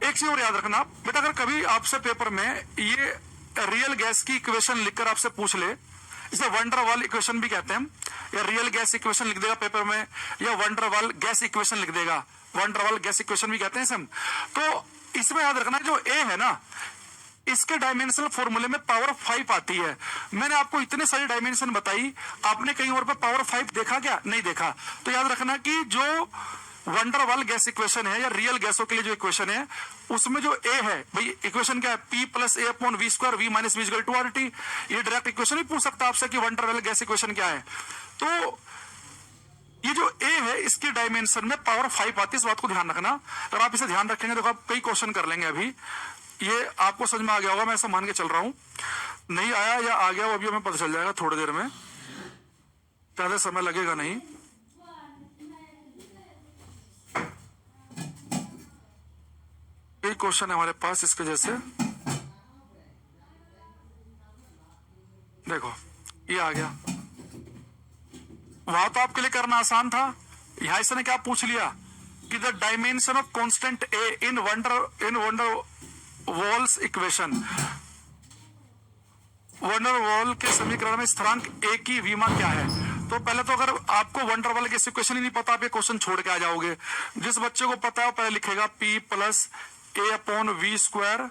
एक चीज और याद रखना बेटा, अगर कभी आपसे पेपर में ये रियल गैस की इक्वेशन लिखकर आपसे पूछ ले, इसे वंडरवाल इक्वेशन भी कहते हैं, या रियल गैस इक्वेशन लिख देगा पेपर में, या वंडरवाल गैस इक्वेशन लिख देगा, वंडरवाल गैस इक्वेशन भी कहते हैं इसे हम। तो इसमें याद रखना जो ए है ना, इसके डायमेंशनल फॉर्मूले में पावर 5 आती है। मैंने आपको इतने सारी डायमेंशन बताई, आपने कहीं और पे पावर 5 देखा क्या, नहीं देखा। तो याद रखना कि जो वंडरवाल गैस इक्वेशन है या रियल गैसों के लिए जो इक्वेशन है, उसमें जो ए है भाई, इक्वेशन क्या है, p plus A upon we square, v minus V equal to R T. ये डायरेक्ट इक्वेशन ही पूछ सकता है आपसे कि वंडरवाल गैस इक्वेशन क्या है। तो ये जो ए है इसकी डायमेंशन में पावर 5 आती है, इस बात को ध्यान रखना। अगर आप इसे ध्यान रखेंगे तो आप कई क्वेश्चन कर लेंगे। अभी ये आपको समझ में आ गया होगा, मैं ऐसा मान के चल रहा हूं, नहीं आया या आ गया वो अभी हमें पता चल जाएगा थोड़ी देर में, ज्यादा समय लगेगा नहीं। कई क्वेश्चन है हमारे पास इसके जैसे, देखो ये आ गया, वहां तो आपके लिए करना आसान था, यहां इसने क्या पूछ लिया कि the dimension of constant A in wonder walls equation, van der Waals के समीकरण में स्थिरांक ए की विमा क्या है। तो पहले तो अगर आपको वंडरवॉल के इक्वेशन ही नहीं पता, आप ये क्वेश्चन छोड़ के आ जाओगे। जिस बच्चे को पता है वो पहले लिखेगा p plus A upon we square,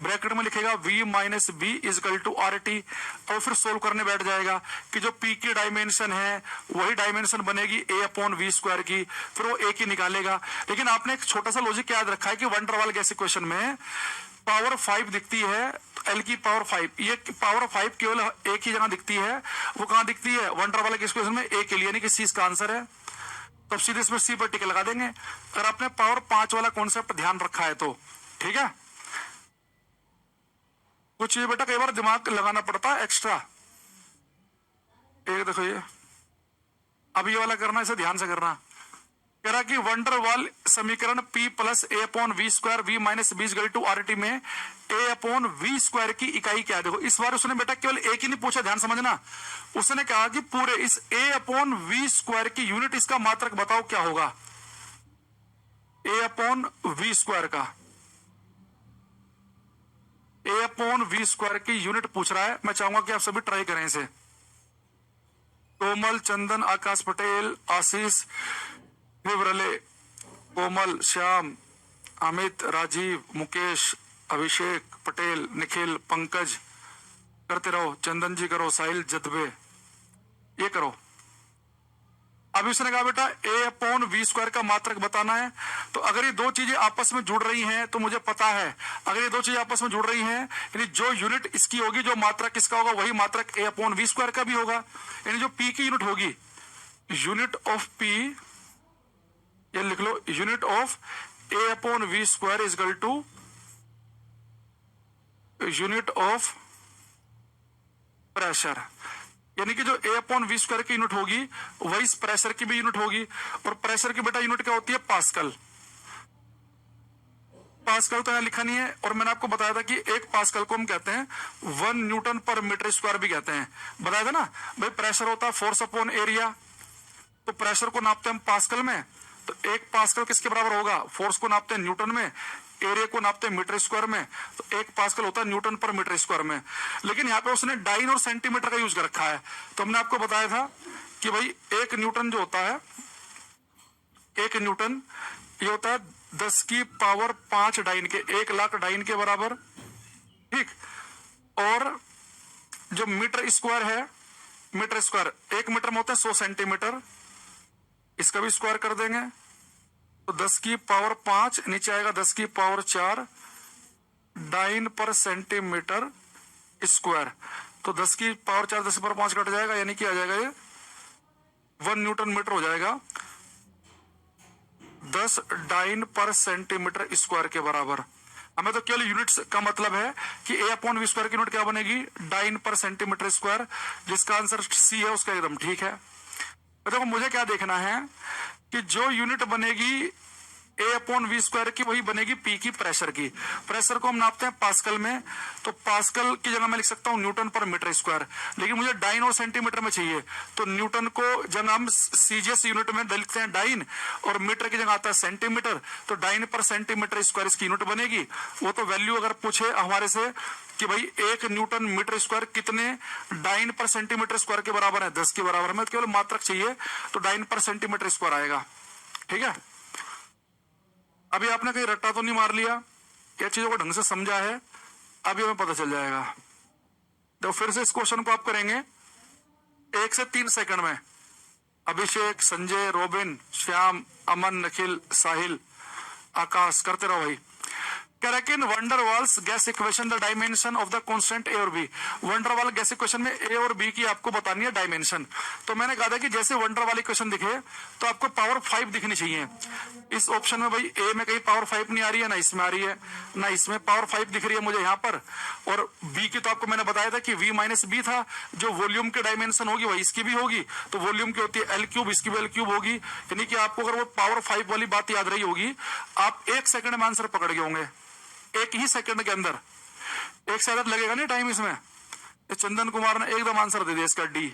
bracket में लिखेगा v minus B is equal to R T, और फिर सोल्व करने बैठ जाएगा कि जो p की डायमेंशन है वही डायमेंशन बनेगी a अपॉन वी स्क्वायर की, फिर वो a की निकालेगा। लेकिन आपने एक छोटा सा लॉजिक याद रखा है कि वंडरवॉल गैस इक्वेशन में पावर 5 दिखती है, एल की पावर 5, ये पावर 5 केवल एक ही जगह दिखती है, वो कहां दिखती है, वंडरवॉल गैस इक्वेशन में a के लिए, यानी कि सी इसका आंसर है। तब सीधे इसमें सी पर टिक लगा देंगे अगर आपने पावर 5 वाला कॉन्सेप्ट ध्यान रखा है तो, ठीक है। कुछ ये बेटा कई बार दिमाग लगाना पड़ता है एक्स्ट्रा। एक देखो ये, अब ये वाला करना, इसे ध्यान से करना। कह रहा कि वंडरवॉल समीकरण p plus A upon we square, v minus B equal to R T में a अपॉन वी स्क्वायर की इकाई क्या है। देखो इस बार उसने बेटा केवल एक ही नहीं पूछा, ध्यान समझना, उसने कहा कि पूरे इस a अपॉन वी स्क्वायर की यूनिट, इसका मात्रक बताओ क्या होगा, a अपॉन वी स्क्वायर का, a अपॉन वी स्क्वायर की यूनिट पूछ रहा है। मैं चाहूंगा कि आप सभी ट्राई करें इसे। कोमल, चंदन, आकाश पटेल, आशीष, विवरले, कोमल, श्याम, अमित, राजीव, मुकेश, अभिषेक, पटेल, निखिल, पंकज, करते रहो, चंदन जी करो, साहिल, जदबे, ये करो। अभी उसने कहा बेटा a अपॉन वी स्क्वायर का मात्रक बताना है। तो अगर ये दो चीजें आपस में जुड़ रही हैं तो मुझे पता है, अगर ये दो चीजें आपस में जुड़ रही हैं यानी जो यूनिट इसकी होगी, जो मात्रक इसका होगा, वही मात्रक a अपॉन वी स्क्वायर का भी होगा। यानी जो p की यूनिट होगी, यूनिट ऑफ p, ये लिख लो, unit of a upon we square is equal to unit of pressure. यानी कि जो a अपॉन वी स्क्वायर की यूनिट होगी वही इस प्रेशर की भी यूनिट होगी। और प्रेशर की बेटा यूनिट क्या होती है, पास्कल। पास्कल तो यहां लिखा नहीं है, और मैंने आपको बताया था कि एक पास्कल को हम कहते हैं 1 न्यूटन पर मीटर स्क्वायर भी कहते हैं, बताया था ना भाई। प्रेशर होता है फोर्स अपॉन एरिया, तो प्रेशर को नापते हैं हम पास्कल में, तो एक पास्कल किसके बराबर होगा, फोर्स को नापते हैं न्यूटन में, एरिया को नापते हैं मीटर स्क्वायर में, तो एक पास्कल होता है न्यूटन पर मीटर स्क्वायर में। लेकिन यहाँ पे उसने डाइन और सेंटीमीटर का यूज कर रखा है। तो हमने आपको बताया था कि भाई 1 न्यूटन जो होता है 1 न्यूटन, ये होता है 10⁵ डाइन के, 1,00,000 डाइन के बराबर। ठीक, और जो मीटर स्क्वायर है, मीटर स्क्वायर 1 मीटर में होता है 100 सेंटीमीटर, इसका भी स्क्वायर कर देंगे तो 10⁵ नीचे आएगा 10⁴ डाइन पर सेंटीमीटर स्क्वायर। तो 10⁴ 10⁵ कट जाएगा, यानी कि आ जाएगा ये 1 न्यूटन मीटर हो जाएगा, 10 डाइन पर सेंटीमीटर स्क्वायर के बराबर। हमें तो केवल यूनिट्स का मतलब है कि A/V स्क्वायर की यूनिट क्या बनेगी, डाइन पर सेंटीमीटर स्क्वायर, जिसका आंसर सी है उसका एकदम ठीक है। तो देखो मुझे क्या देखना है कि जो यूनिट बनेगी A/V स्क्वायर की, वही बनेगी P की प्रेशर की। प्रेशर को हम नापते हैं पास्कल में, तो पास्कल की जगह मैं लिख सकता हूं न्यूटन पर मीटर स्क्वायर, लेकिन मुझे डाइन और सेंटीमीटर में चाहिए, तो न्यूटन को जब हम सीजीएस यूनिट में लिखते हैं डाइन, और मीटर की जगह आता है सेंटीमीटर, तो डाइन पर सेंटीमीटर स्क्वायर इसकी यूनिट बनेगी। वो तो वैल्यू अगर पूछे हमारे से कि भाई 1 न्यूटन मीटर स्क्वायर कितने डाइन पर सेंटीमीटर स्क्वायर के बराबर है, 10 के बराबर, हमें केवल मात्रक चाहिए, तो डाइन पर सेंटीमीटर स्क्वायर आएगा। ठीक है, अभी आपने कहीं रट्टा तो नहीं मार लिया, क्या चीजों को ढंग से समझा है, अभी हमें पता चल जाएगा। तो फिर से इस क्वेश्चन को आप करेंगे 1 से 3 सेकंड में। अभिषेक, संजय, रोबिन, श्याम, अमन, निखिल, साहिल, आकाश, करते रहो भाई। कह रहा है कि in van der Waals gas equation the dimension of the constant a और बी। वंडरवाल गैस इक्वेशन में ए और बी की आपको बतानी है डायमेंशन। तो मैंने कहा था कि जैसे वंडरवाल इक्वेशन दिखे तो आपको पावर 5 दिखनी चाहिए। इस ऑप्शन में भाई ए में कहीं पावर 5 नहीं आ रही है, ना इसमें आ रही है, ना इसमें पावर 5 दिख रही है मुझे यहाँ पर। और बी की तो आपको मैंने बताया था कि वी माइनस बी था, जो वॉल्यूम की डायमेंशन होगी वही इसकी भी होगी, तो वॉल्यूम की होती है एल क्यूब, इसकी भी एल क्यूब होगी। यानी कि आपको अगर वो पावर 5 वाली बात याद रही होगी, आप 1 सेकंड में आंसर पकड़ गए होंगे, 1 ही सेकंड के अंदर। 1 से ज्यादा लगेगा नहीं टाइम इसमें। चंदन कुमार ने एकदम आंसर दे दिया इसका डी।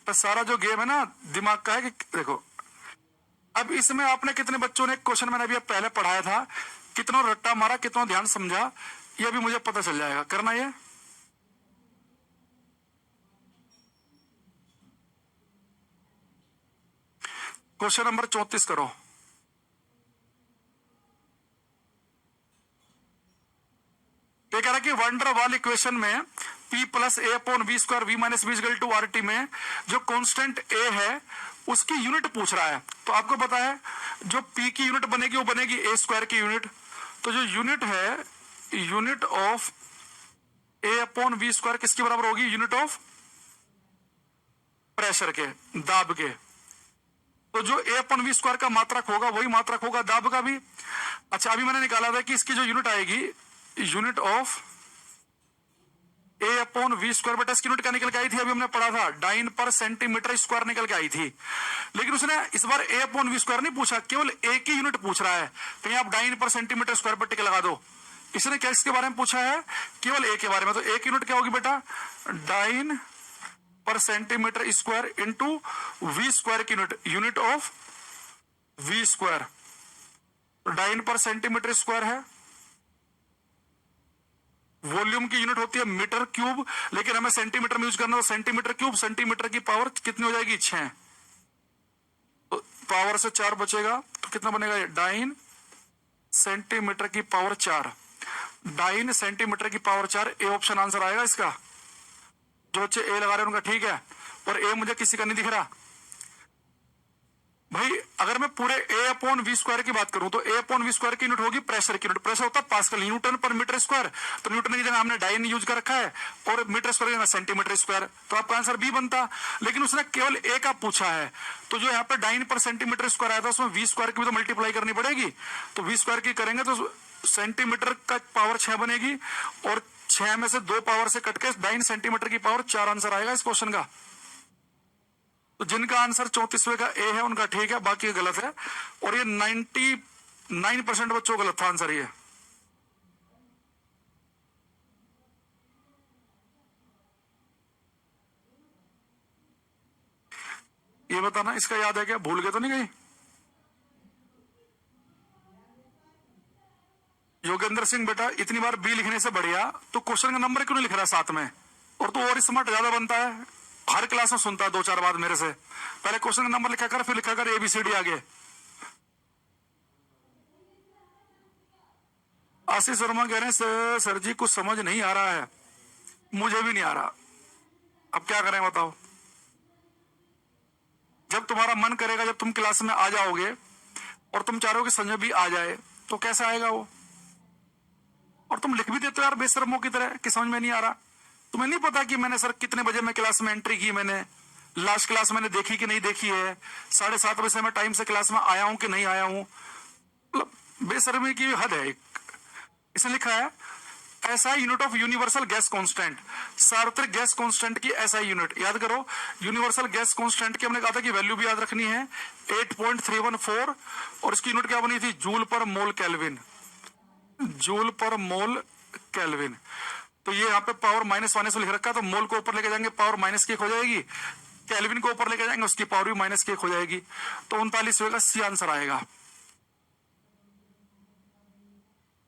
तो सारा जो गेम है ना दिमाग का है कि देखो, अब इसमें आपने कितने बच्चों ने क्वेश्चन मैंने अभी पहले पढ़ाया था, कितना रट्टा मारा, कितना ध्यान समझा, ये भी मुझे पता चल जाएगा। करना ये क्वेश्चन नंबर 34 करो। ये कह रहा है कि वंडरवाल इक्वेशन में P plus A/V square V minus V equal to RT में जो कांस्टेंट A है उसकी यूनिट पूछ रहा है। तो आपको पता है जो P की यूनिट बनेगी वो बनेगी A स्क्वायर की यूनिट। तो जो यूनिट है, यूनिट ऑफ A/V स्क्वायर किसके बराबर होगी, यूनिट ऑफ प्रेशर के, दाब के। तो जो A/V स्क्वायर का मात्रक होगा वही मात्रक होगा दाब का भी। अच्छा, अभी मैंने निकाला था कि इसकी जो यूनिट आएगी, यूनिट ऑफ A/V स्क्वायर बटा इसकी यूनिट क्या निकल के आई थी, अभी हमने पढ़ा था डाइन पर सेंटीमीटर स्क्वायर निकल के आई थी। लेकिन उसने इस बार A/V स्क्वायर नहीं पूछा, केवल A की यूनिट पूछ रहा है। कहीं आप डाइन पर सेंटीमीटर स्क्वायर पर टिक लगा दो। इसने क्या इसके बारे में पूछा है, केवल A के बारे में। तो A की यूनिट क्या होगी बेटा, dyne per centimetre square into V square की unit, unit of V square. Dyne per centimetre square है, वॉल्यूम की यूनिट होती है मीटर क्यूब, लेकिन हमें सेंटीमीटर में यूज करना, तो सेंटीमीटर क्यूब, सेंटीमीटर की पावर कितनी हो जाएगी, 6। तो पावर से 4 बचेगा, तो कितना बनेगा, डाइन सेंटीमीटर की पावर 4। डाइन सेंटीमीटर की पावर 4, ए ऑप्शन आंसर आएगा इसका। जो बच्चे ए लगा रहे हैं उनका ठीक है, और ए मुझे किसी का नहीं दिख रहा भाई। अगर मैं पूरे A/V स्क्वायर की बात करूं तो A/V स्क्वायर की यूनिट होगी प्रेशर की यूनिट। प्रेशर होता है पास्कल, न्यूटन पर मीटर स्क्वायर। तो न्यूटन की जगह हमने डाइन यूज कर रखा है, और मीटर स्क्वायर की जगह सेंटीमीटर स्क्वायर, तो आपका आंसर बी बनता। लेकिन उसने केवल ए का पूछा है, तो जो यहाँ पे डाइन पर सेंटीमीटर स्क्वायर आया था उसमें V स्क्वायर की भी तो मल्टीप्लाई करनी पड़ेगी। तो V स्क्वायर की करेंगे तो सेंटीमीटर का पावर 6 बनेगी, और 6 में से 2 पावर से कटके डाइन सेंटीमीटर की पावर 4 आंसर आएगा इस क्वेश्चन का। तो जिनका आंसर 34वें का ए है उनका ठीक है, बाकी गलत है। और ये 99% बच्चों का गलत था आंसर ये। ये बताना इसका याद है क्या, भूल गए तो नहीं कहीं। योगेंद्र सिंह बेटा, इतनी बार बी लिखने से बढ़िया तो क्वेश्चन का नंबर क्यों नहीं लिख रहा साथ में। और तो और स्मार्ट ज्यादा बनता है, हर क्लास में सुनता है 2-4 बार मेरे से। पहले क्वेश्चन का नंबर लिखा कर, फिर लिखा कर ABCD आगे। आशीष वर्मा कह रहे हैं सर जी कुछ समझ नहीं आ रहा है। मुझे भी नहीं आ रहा, अब क्या करें बताओ। जब तुम्हारा मन करेगा, जब तुम क्लास में आ जाओगे और तुम चाह रहे हो कि संजय भी आ जाए, तो कैसे आएगा वो। और तुम लिख भी देते हो यार बेशर्मों की तरह कि समझ में नहीं आ रहा। तुम्हें नहीं पता कि मैंने सर कितने बजे मैं क्लास में एंट्री की, मैंने लास्ट क्लास मैंने देखी कि नहीं देखी है, 7:30 बजे मैं टाइम से क्लास में आया हूं कि नहीं आया हूं। मतलब बेशर्मी की हद है। इसने लिखा है SI unit of universal gas constant, सार्वत्रिक गैस कांस्टेंट की एसआई यूनिट याद करो। यूनिवर्सल गैस कांस्टेंट की हमने कहा था कि वैल्यू भी याद रखनी है 8.314, और इसकी यूनिट क्या बनी थी, जूल पर मोल केल्विन, जूल पर मोल केल्विन। तो ये यहाँ पे पावर माइनस माइनस लिख रखा है, तो मोल को ऊपर लेके जाएंगे पावर माइनस की हो जाएगी, केल्विन को ऊपर लेके जाएंगे उसकी पावर भी माइनस की हो जाएगी। तो 39 का सी आंसर आएगा।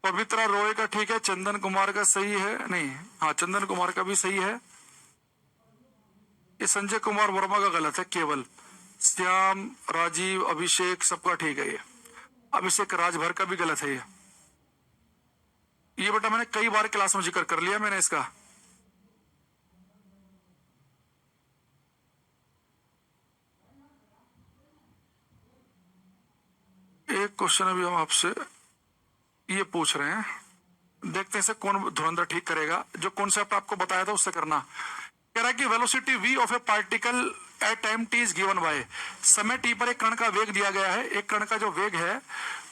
पवित्रा रॉय का ठीक है, चंदन कुमार का सही है, नहीं हाँ चंदन कुमार का भी सही है। ये संजय कुमार वर्मा का गलत है केवल। श्याम, राजीव, अभिषेक सबका ठीक है। ये अभिषेक राजभर का भी गलत है। ये बेटा मैंने कई बार क्लास में जिक्र कर लिया मैंने इसका। एक क्वेश्चन अभी हम आपसे ये पूछ रहे हैं, देखते हैं से कौन धुरंधर ठीक करेगा। जो कॉन्सेप्ट आपको बताया था उससे करना। कह रहा है कि velocity v of A particle at time t is given by, समय t पर एक कण का वेग दिया गया है। एक कण का जो वेग है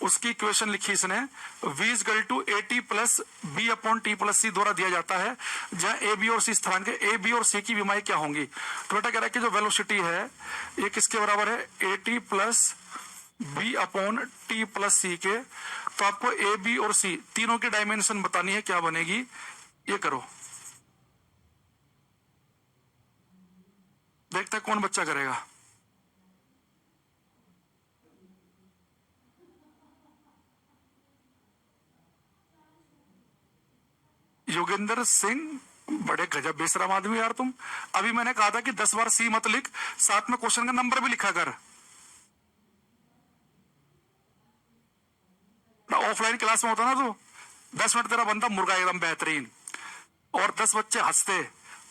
उसकी इक्वेशन लिखी इसने, v is equal to at plus b upon t plus c द्वारा दिया जाता है, जहां a b और c स्थरांक है। a b और c की विमाएं क्या होंगी। तो बेटा कह रहा है कि जो वेलोसिटी है ये किसके बराबर है, at plus b upon t plus c के। तो आपको a b और c तीनों की डायमेंशन बतानी है, क्या बनेगी ये करो। देखते हैं कौन बच्चा करेगा। योगेंद्र सिंह, बड़े गजब बेशरम आदमी यार तुम। अभी मैंने कहा था कि 10 बार सी मत लिख, साथ में क्वेश्चन का नंबर भी लिखा कर। ऑफलाइन क्लास में होता ना तो 10 मिनट तेरा बनता मुर्गा एकदम बेहतरीन, और 10 बच्चे हंसते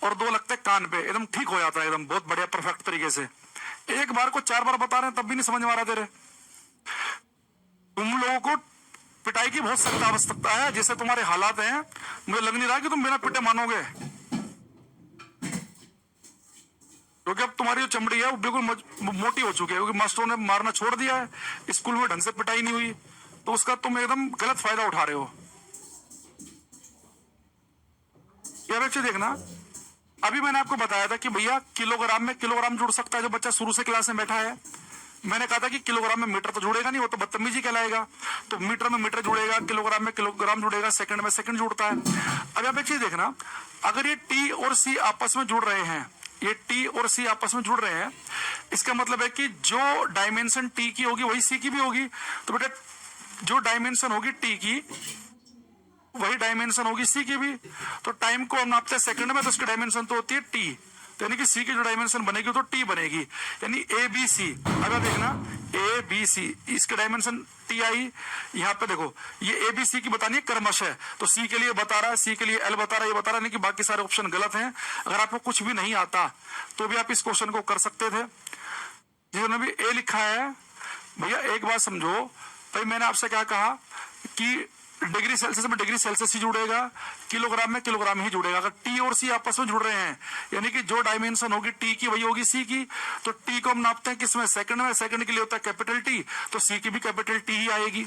और 2 लगते कान पे, एकदम ठीक हो जाता है एकदम बहुत बढ़िया परफेक्ट तरीके से। एक बार को 4 बार बता रहे हैं तब भी नहीं समझ में आ रहा तेरे। तुम लोगों को पिटाई की बहुत सख्त आवश्यकता है, जैसे तुम्हारे हालात हैं मुझे लग नहीं रहा कि तुम बिना पिटे मानोगे, क्योंकि अब तुम्हारी जो चमड़ी है वो बिल्कुल मोटी हो चुकी है, क्योंकि मास्टरों ने मारना छोड़ दिया है, स्कूल में ढंग से पिटाई नहीं हुई, तो उसका तुम एकदम गलत फायदा उठा रहे हो। यह बच्चे देखना, अभी मैंने आपको बताया था कि भैया किलोग्राम में किलोग्राम जुड़ सकता है जो बच्चा शुरू से क्लास में बैठा है। मैंने कहा था कि किलोग्राम में मीटर तो जुड़ेगा नहीं, वो तो बदतमीजी कहलाएगा। तो मीटर में मीटर जुड़ेगा, किलोग्राम में किलोग्राम जुड़ेगा, सेकंड में सेकंड जुड़ता है। अब आप एक चीज देखना, अगर ये टी और सी आपस में जुड़ रहे हैं, ये टी और सी आपस में जुड़ रहे हैं, इसका मतलब है कि जो डायमेंशन टी की होगी वही सी की भी होगी। तो बेटा जो डायमेंशन होगी टी की वही डायमेंशन होगी सी की भी। तो टाइम को हम नापते हैं सेकंड में, तो उसकी डायमेंशन तो होती है टी, तो यानी कि सी की जो डायमेंशन बनेगी तो टी बनेगी, यानी ए बी सी। अगर देखना ए बी सी, इसके डायमेंशन टी आई। यहाँ पे देखो ये ए बी सी की बतानी है क्रमश है, तो सी के लिए बता रहा है, सी के लिए एल बता रहा है, ये बता रहा है, नहीं कि बाकी सारे ऑप्शन गलत हैं। अगर आपको कुछ भी नहीं आता तो भी आप इस क्वेश्चन को कर सकते थे। जिन्होंने भी ए लिखा है, भैया एक बात समझो, भाई मैंने आपसे क्या कहा कि डिग्री सेल्सियस में डिग्री सेल्सियस ही जुड़ेगा, किलोग्राम में किलोग्राम ही जुड़ेगा। अगर टी और सी आपस में जुड़ रहे हैं, यानी कि जो डायमेंशन होगी टी की वही होगी सी की। तो टी को हम नापते हैं किसमें, सेकंड में, सेकंड के लिए होता है कैपिटल टी, तो सी की भी कैपिटल टी ही आएगी।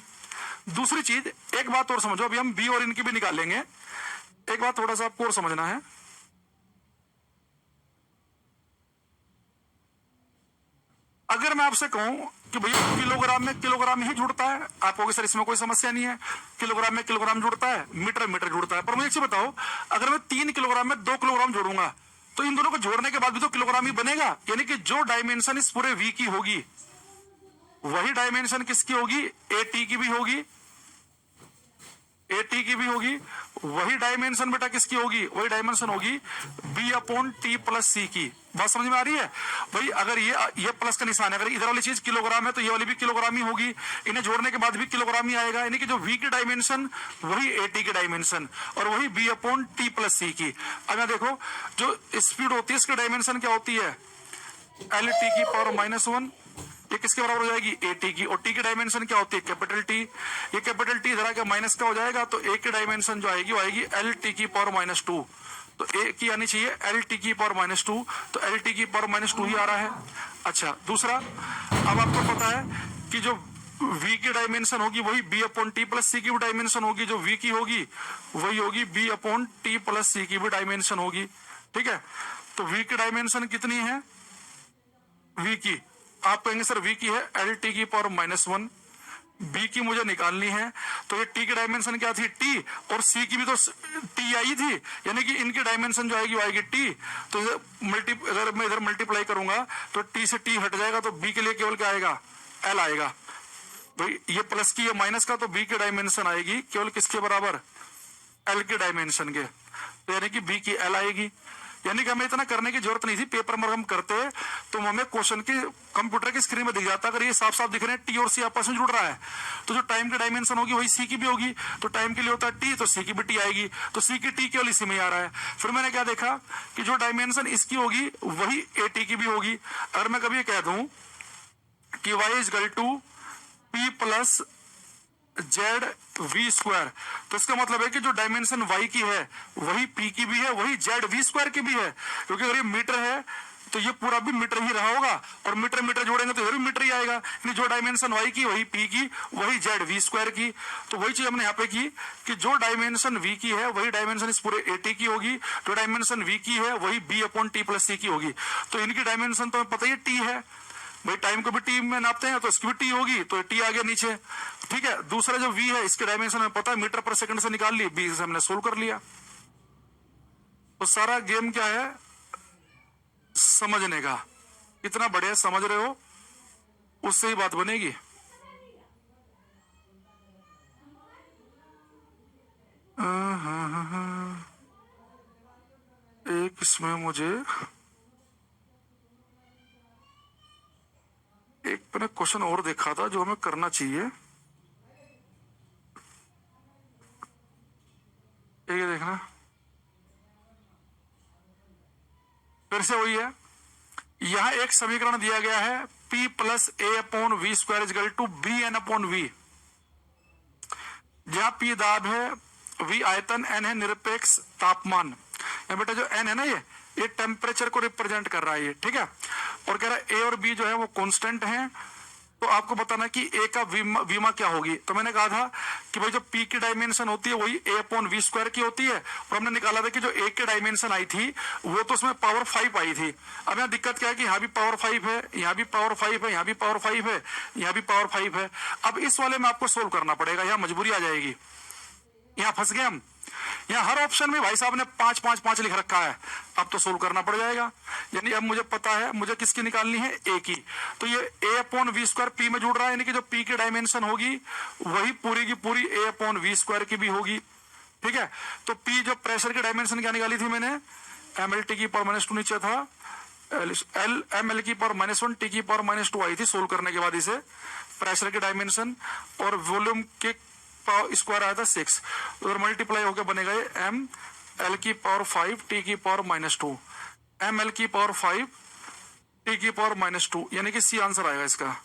दूसरी चीज, एक बात और समझो, अभी हम बी और इनकी भी निकालेंगे। एक बात थोड़ा सा आपको और समझना है, अगर मैं आपसे कहूं कि भैया किलोग्राम में किलोग्राम ही जुड़ता है, आप कहोगे सर इसमें कोई समस्या नहीं है, किलोग्राम में किलोग्राम जुड़ता है, मीटर मीटर जुड़ता है। पर मुझे एक चीज बताओ, अगर मैं 3 किलोग्राम में 2 किलोग्राम जोड़ूंगा तो इन दोनों को जोड़ने के बाद भी तो किलोग्राम ही बनेगा, यानी कि जो डायमेंशन इस पूरे वी की होगी वही डायमेंशन किसकी होगी, ए टी की भी होगी, ए टी की भी होगी, वही डायमेंशन बेटा किसकी होगी, वही डायमेंशन होगी बी अपॉन टी प्लस सी की। बात समझ में आ रही है भाई? अगर ये प्लस का निशान है, अगर इधर वाली चीज किलोग्राम है तो ये वाली भी किलोग्राम ही होगी, इन्हें जोड़ने के बाद भी किलोग्राम ही आएगा। यानी कि जो v की डायमेंशन वही ए टी की डायमेंशन और वही बी अपॉन टी प्लस सी की। अब यहाँ देखो जो स्पीड होती है इसकी डायमेंशन क्या होती है, एल टी की पावर -1, ये किसके बराबर हो जाएगी, ए टी की। और टी की डायमेंशन क्या होती है, कैपिटल टी। ये कैपिटल टी इधर आके माइनस का हो जाएगा तो ए की डायमेंशन जो आएगी वो आएगी एल टी की पावर -2। तो ए की आनी चाहिए एल टी की पावर -2, तो एल टी की पावर -2 ही आ रहा है। अच्छा दूसरा, अब आपको पता है कि जो v की डायमेंशन होगी वही b अपॉन टी प्लस सी की भी डायमेंशन होगी, जो v की होगी वही होगी b अपॉन टी प्लस सी की भी डायमेंशन होगी। ठीक है, तो v की डायमेंशन कितनी है, v की आप कहेंगे सर v की है एल टी की पावर -1, b की मुझे निकालनी है तो ये t की डायमेंशन क्या थी, t, और c की भी तो t आई थी, यानी कि इनकी डायमेंशन जो आएगी वो आएगी t। तो अगर मैं इधर मल्टीप्लाई करूंगा तो t से t हट जाएगा तो b के लिए केवल क्या आएगा, l आएगा। भाई ये प्लस की ये माइनस का, तो b की डायमेंशन आएगी केवल किसके बराबर, l के डायमेंशन के, तो यानी कि b की l आएगी। यानी कि हमें इतना करने की जरूरत नहीं थी, पेपर में हम करते तो हमें क्वेश्चन की कंप्यूटर की स्क्रीन में दिख जाता। अगर ये साफ साफ दिख रहे हैं टी और सी आपस में जुड़ रहा है तो जो टाइम की डायमेंशन होगी वही सी की भी होगी, तो टाइम के लिए होता है टी तो सी की भी टी आएगी, तो सी की टी केवल इसी में आ रहा है। फिर मैंने क्या देखा कि जो डायमेंशन इसकी होगी वही ए टी की भी होगी। अगर मैं कभी कह दूं कि y is equal to P plus Z V square, तो इसका मतलब है कि जो डायमेंशन y की है वही p की भी है, वही जेड वी स्क्वायर की भी है। क्योंकि अगर ये मीटर है तो ये पूरा भी मीटर ही रहा होगा, और मीटर मीटर जोड़ेंगे तो इधर भी मीटर ही आएगा। यानी जो डायमेंशन y की वही p की, वही जेड वी स्क्वायर की। तो वही चीज हमने यहाँ पे की कि जो डायमेंशन v की है वही डायमेंशन इस पूरे ए टी की होगी, जो डायमेंशन v की है वही b अपॉन टी प्लस सी की होगी। तो इनकी डायमेंशन तो पता ही t है भाई, टाइम को भी टी में नापते हैं तो इसकी भी टी होगी, तो टी आ गया नीचे। ठीक है, दूसरा जो v है इसके डायमेंशन में पता है, मीटर पर सेकंड से निकाल ली, b से हमने सोल्व कर लिया। तो सारा गेम क्या है, समझने का। कितना बढ़िया समझ रहे हो उससे ही बात बनेगी। एक इसमें मुझे एक मैंने क्वेश्चन और देखा था जो हमें करना चाहिए, ये देखना फिर से वही है। यहां एक समीकरण दिया गया है p plus A upon we square is equal to B N upon V, जहां p दाब है, v आयतन, n है निरपेक्ष तापमान। या बेटा जो n है ना ये टेम्परेचर को रिप्रेजेंट कर रहा है ये, ठीक है। और कह रहा है a और b जो है वो कांस्टेंट हैं, तो आपको बताना कि a का वीमा क्या होगी। तो मैंने कहा था कि भाई जो p की डायमेंशन होती है वही a अपॉन वी स्क्वायर की होती है, और हमने निकाला था कि जो a की डायमेंशन आई थी वो तो उसमें पावर 5 आई थी। अब यहाँ दिक्कत क्या है कि यहाँ भी पावर 5 है, यहाँ भी पावर 5 है, यहाँ भी पावर 5 है, यहाँ भी पावर 5 है। अब इस वाले में आपको सोल्व करना पड़ेगा, यहाँ मजबूरी आ जाएगी, यहाँ फंस गए हम। यहाँ हर ऑप्शन में भाई साहब ने 5 5 5 लिख रखा है, अब तो सोल्व करना पड़ जाएगा। यानी अब मुझे पता है मुझे किसकी निकालनी है, ए की। तो ये ए अपॉन वी स्क्वायर पी में जुड़ रहा है, यानी कि जो पी की डायमेंशन होगी वही पूरी की पूरी ए अपॉन वी स्क्वायर की भी होगी, ठीक है। तो पी जो प्रेशर की डायमेंशन क्या निकाली थी मैंने, एम एल टी की पावर -2 नीचे था, एल एम एल की पावर -1 टी की पावर -2 आई थी सोल्व करने के बाद इसे, प्रेशर की डायमेंशन, और वॉल्यूम के स्क्वायर आया था 6, और मल्टीप्लाई होकर बनेगा ये एम एल की पावर 5 टी की पावर -2, एम एल की पावर 5 टी की पावर -2, यानी कि सी आंसर आएगा इसका।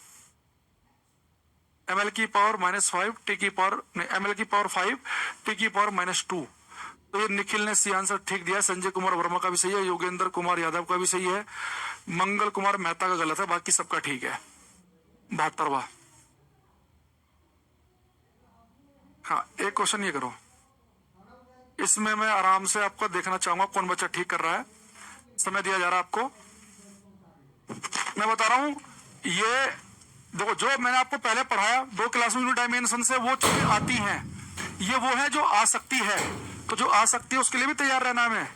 एम एल की पावर -5 टी की पावर, नहीं एम एल की पावर 5 टी की पावर -2। तो ये निखिल ने सी आंसर ठीक दिया, संजय कुमार वर्मा का भी सही है, योगेंद्र कुमार यादव का भी सही है, मंगल कुमार मेहता का गलत है, बाकी सबका ठीक है। 72वां। हाँ एक क्वेश्चन ये करो, इसमें मैं आराम से आपको देखना चाहूंगा कौन बच्चा ठीक कर रहा है। समय दिया जा रहा है आपको, मैं बता रहा हूं ये देखो, जो मैंने आपको पहले पढ़ाया 2 क्लास में डायमेंशन से वो चीजें आती हैं, ये वो है जो आ सकती है। तो जो आ सकती है उसके लिए भी तैयार रहना हमें।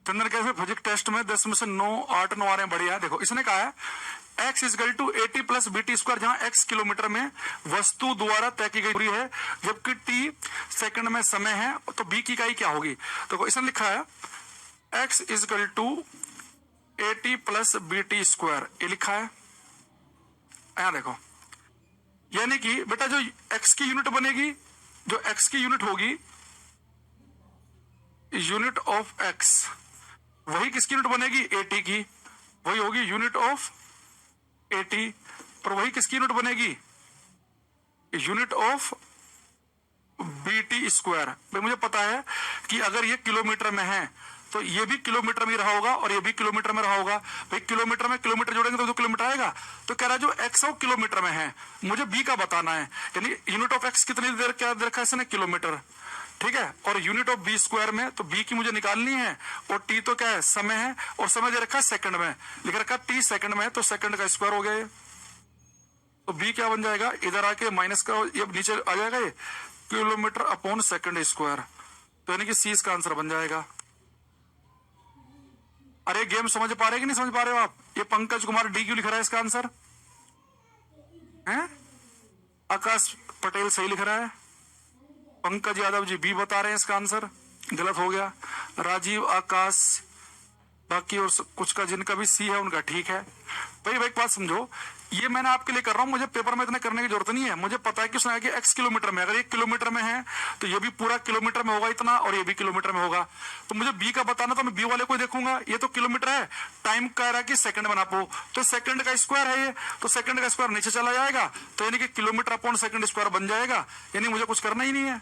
चंदन कैसे फिजिक्स टेस्ट में 10 में से 9 8 9 आ रहे हैं, बढ़िया। देखो इसने कहा है x is equal to AT plus BT square, जहां x किलोमीटर में वस्तु द्वारा तय की गई दूरी है जबकि t सेकंड में समय है, तो b की इकाई क्या होगी। देखो इसने लिखा है x is equal to AT plus BT square, ये लिखा है यहां देखो। यानी कि बेटा जो x की यूनिट बनेगी, जो x की यूनिट होगी, यूनिट ऑफ x, वही किसकी यूनिट बनेगी, AT की, वही होगी यूनिट ऑफ AT। पर वही किसकी यूनिट बनेगी, यूनिट ऑफ BT स्क्वायर। भाई मुझे पता है कि अगर ये किलोमीटर में है तो ये भी किलोमीटर में रहा होगा और ये भी किलोमीटर में रहा होगा। भाई किलोमीटर में किलोमीटर जोड़ेंगे तो 2 किलोमीटर आएगा। तो कह रहा है जो x है वो किलोमीटर में है, मुझे b का बताना है। यानी यूनिट ऑफ x कितनी देर क्या दे रखा है इसने, किलोमीटर, ठीक है। और यूनिट ऑफ b स्क्वायर में तो b की मुझे निकालनी है, और t तो क्या है, समय है, और समय दे रखा है सेकंड में, लिख रखा है t सेकंड में, तो सेकंड का स्क्वायर हो गया ये। तो b क्या बन जाएगा, इधर आके माइनस का ये नीचे आ जाएगा, ये किलोमीटर अपॉन सेकंड स्क्वायर, तो यानी कि c इसका आंसर बन जाएगा। अरे गेम समझ पा रहे कि नहीं समझ पा रहे हो आप। ये पंकज कुमार डी क्यों लिख रहा है इसका आंसर है, आकाश पटेल सही लिख रहा है, पंकज यादव जी बी बता रहे हैं इसका आंसर गलत हो गया, राजीव आकाश बाकी और कुछ का जिनका भी सी है उनका ठीक है। भाई एक बात समझो, ये मैंने आपके लिए कर रहा हूं, मुझे पेपर में इतने करने की जरूरत नहीं है। मुझे पता है कि उसने कि x किलोमीटर में, अगर ये किलोमीटर में है तो ये भी पूरा किलोमीटर में होगा इतना, और ये भी किलोमीटर में होगा। तो मुझे b का बताना, तो मैं b वाले को देखूंगा, ये तो किलोमीटर है, टाइम कह रहा है कि सेकंड बना पाओ, तो सेकंड का स्क्वायर है ये, तो सेकंड का स्क्वायर नीचे चला जाएगा, तो यानी कि किलोमीटर अपॉन सेकंड स्क्वायर बन जाएगा। यानी मुझे कुछ करना ही नहीं है।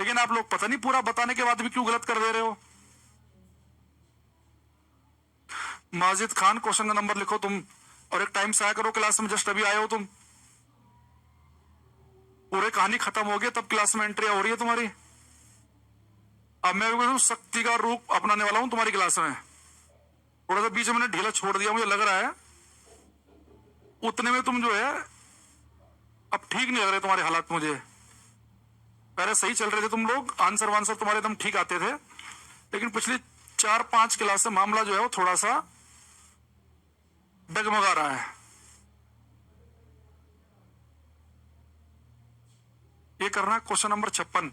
लेकिन आप लोग पता नहीं पूरा बताने के बाद भी क्यों गलत कर दे रहे हो। माजिद खान क्वेश्चन का नंबर लिखो तुम, और एक टाइम से आया करो क्लास में, जस्ट अभी आए हो तुम, पूरे कहानी खत्म हो गई तब क्लास में एंट्री हो रही है तुम्हारी। अब मैं शक्ति का रूप अपनाने वाला हूं तुम्हारी क्लास में। थोड़ा सा बीच में मैंने ढीला छोड़ दिया, मुझे लग रहा है उतने में तुम जो है अब ठीक नहीं लग रहे तुम्हारे हालात मुझे। पहले सही चल रहे थे तुम लोग, आंसर वांसर तुम्हारे एकदम ठीक आते थे, लेकिन पिछली 4-5 क्लास से मामला जो है वो थोड़ा सा डगमगा रहा है। ये करना क्वेश्चन नंबर 56।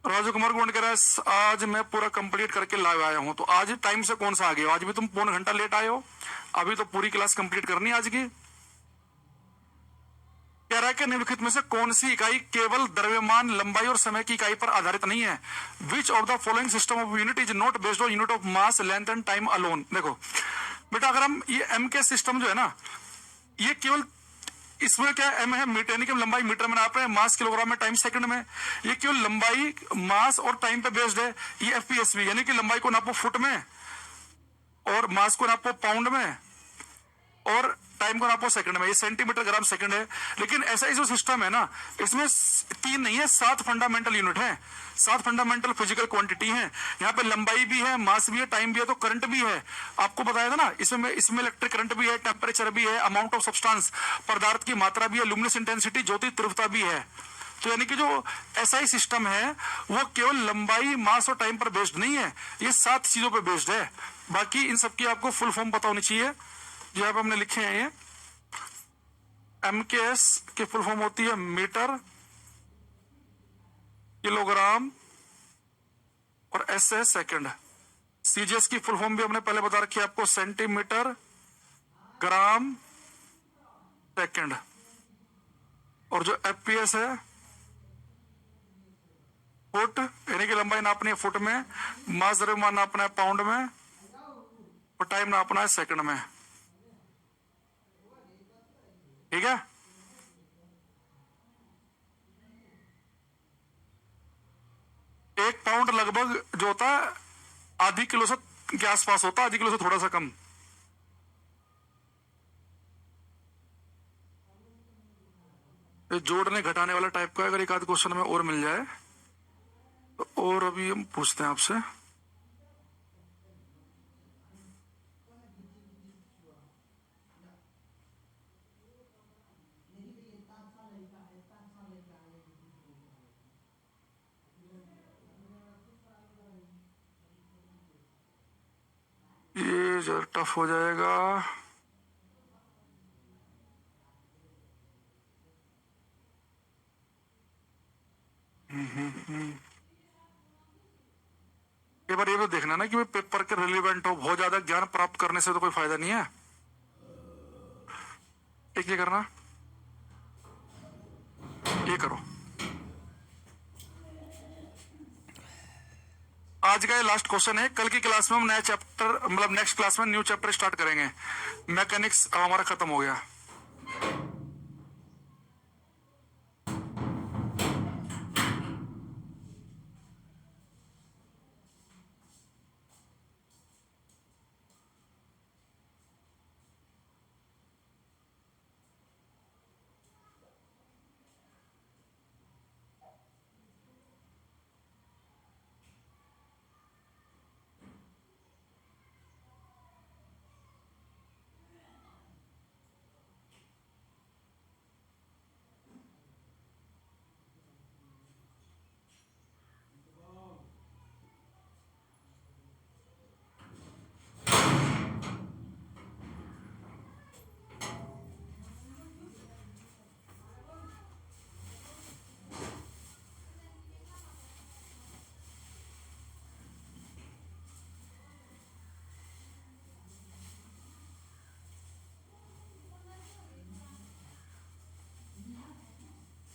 राजू कुमार गोंड कह रहा है आज मैं पूरा कंप्लीट करके लाइव आया हूं, तो आज टाइम से कौन सा आ गया, आज भी तुम पौन घंटा लेट आए हो, अभी तो पूरी क्लास कंप्लीट करनी आज की। कह रहा है कि निम्नलिखित में से कौन सी इकाई केवल द्रव्यमान, लंबाई और समय की इकाई पर आधारित नहीं है। Which of the following system of unit is not based on unit of mass, length and time alone. देखो बेटा, अगर हम ये एम के सिस्टम जो है ना, ये केवल इसमें क्या एम है, मीटर, यानी कि लंबाई मीटर में नाप रहे हैं, मास किलोग्राम में, टाइम सेकंड में, ये केवल लंबाई, मास और टाइम पे बेस्ड है। ये एफपीएसवी, यानी कि लंबाई को नापो फुट में, और मास को नापो पाउंड में, और टाइम को नापो सेकंड में, ये सेंटीमीटर ग्राम सेकंड है। लेकिन ऐसा ही जो सिस्टम है ना, इसमें 3 नहीं है, 7 फंडामेंटल यूनिट है, 7 फंडामेंटल फिजिकल क्वांटिटी है। यहाँ पे लंबाई भी है, मास भी है, टाइम भी है, तो करंट भी है। आपको बताया था ना, इसमें इलेक्ट्रिक करंट भी है, टेम्परेचर भी है, अमाउंट ऑफ सब्सटेंस, पदार्थ की मात्रा भी है, लुमिनस इंटेंसिटी, ज्योति तीव्रता भी है। तो यानी कि जो ऐसा ही सिस्टम है वो केवल लंबाई, मास और टाइम पर बेस्ड नहीं है, ये 7 चीजों पर बेस्ड है। बाकी इन सबकी आपको फुल फॉर्म पता होनी चाहिए, जो आप हमने लिखे हैं। ये एमकेएस की फुल फॉर्म होती है मीटर, किलोग्राम और एस है सेकंड। सीजीएस की फुल फॉर्म भी हमने पहले बता रखी है आपको, सेंटीमीटर ग्राम सेकंड। और जो एफपीएस है फुट, यानी कि लंबाई नापनी है फुट में, मास द्रव्यमान नापना है पाउंड में, और टाइम नापना है सेकंड में। ठीक है, एक पाउंड लगभग जो होता है आधी किलो से के आसपास होता है, आधी किलो से थोड़ा सा कम। जोड़ने घटाने वाला टाइप का अगर एक आध क्वेश्चन में और मिल जाए तो, और अभी हम पूछते हैं आपसे। जो टफ हो जाएगा। एक बार ये भी देखना ना कि भाई पेपर के रिलेवेंट हो, बहुत ज्यादा ज्ञान प्राप्त करने से तो कोई फायदा नहीं है। एक ये करना, ये करो। आज का ये लास्ट क्वेश्चन है, कल की क्लास में हम नया चैप्टर, मतलब नेक्स्ट क्लास में न्यू चैप्टर स्टार्ट करेंगे। मैकेनिक्स हमारा खत्म हो गया।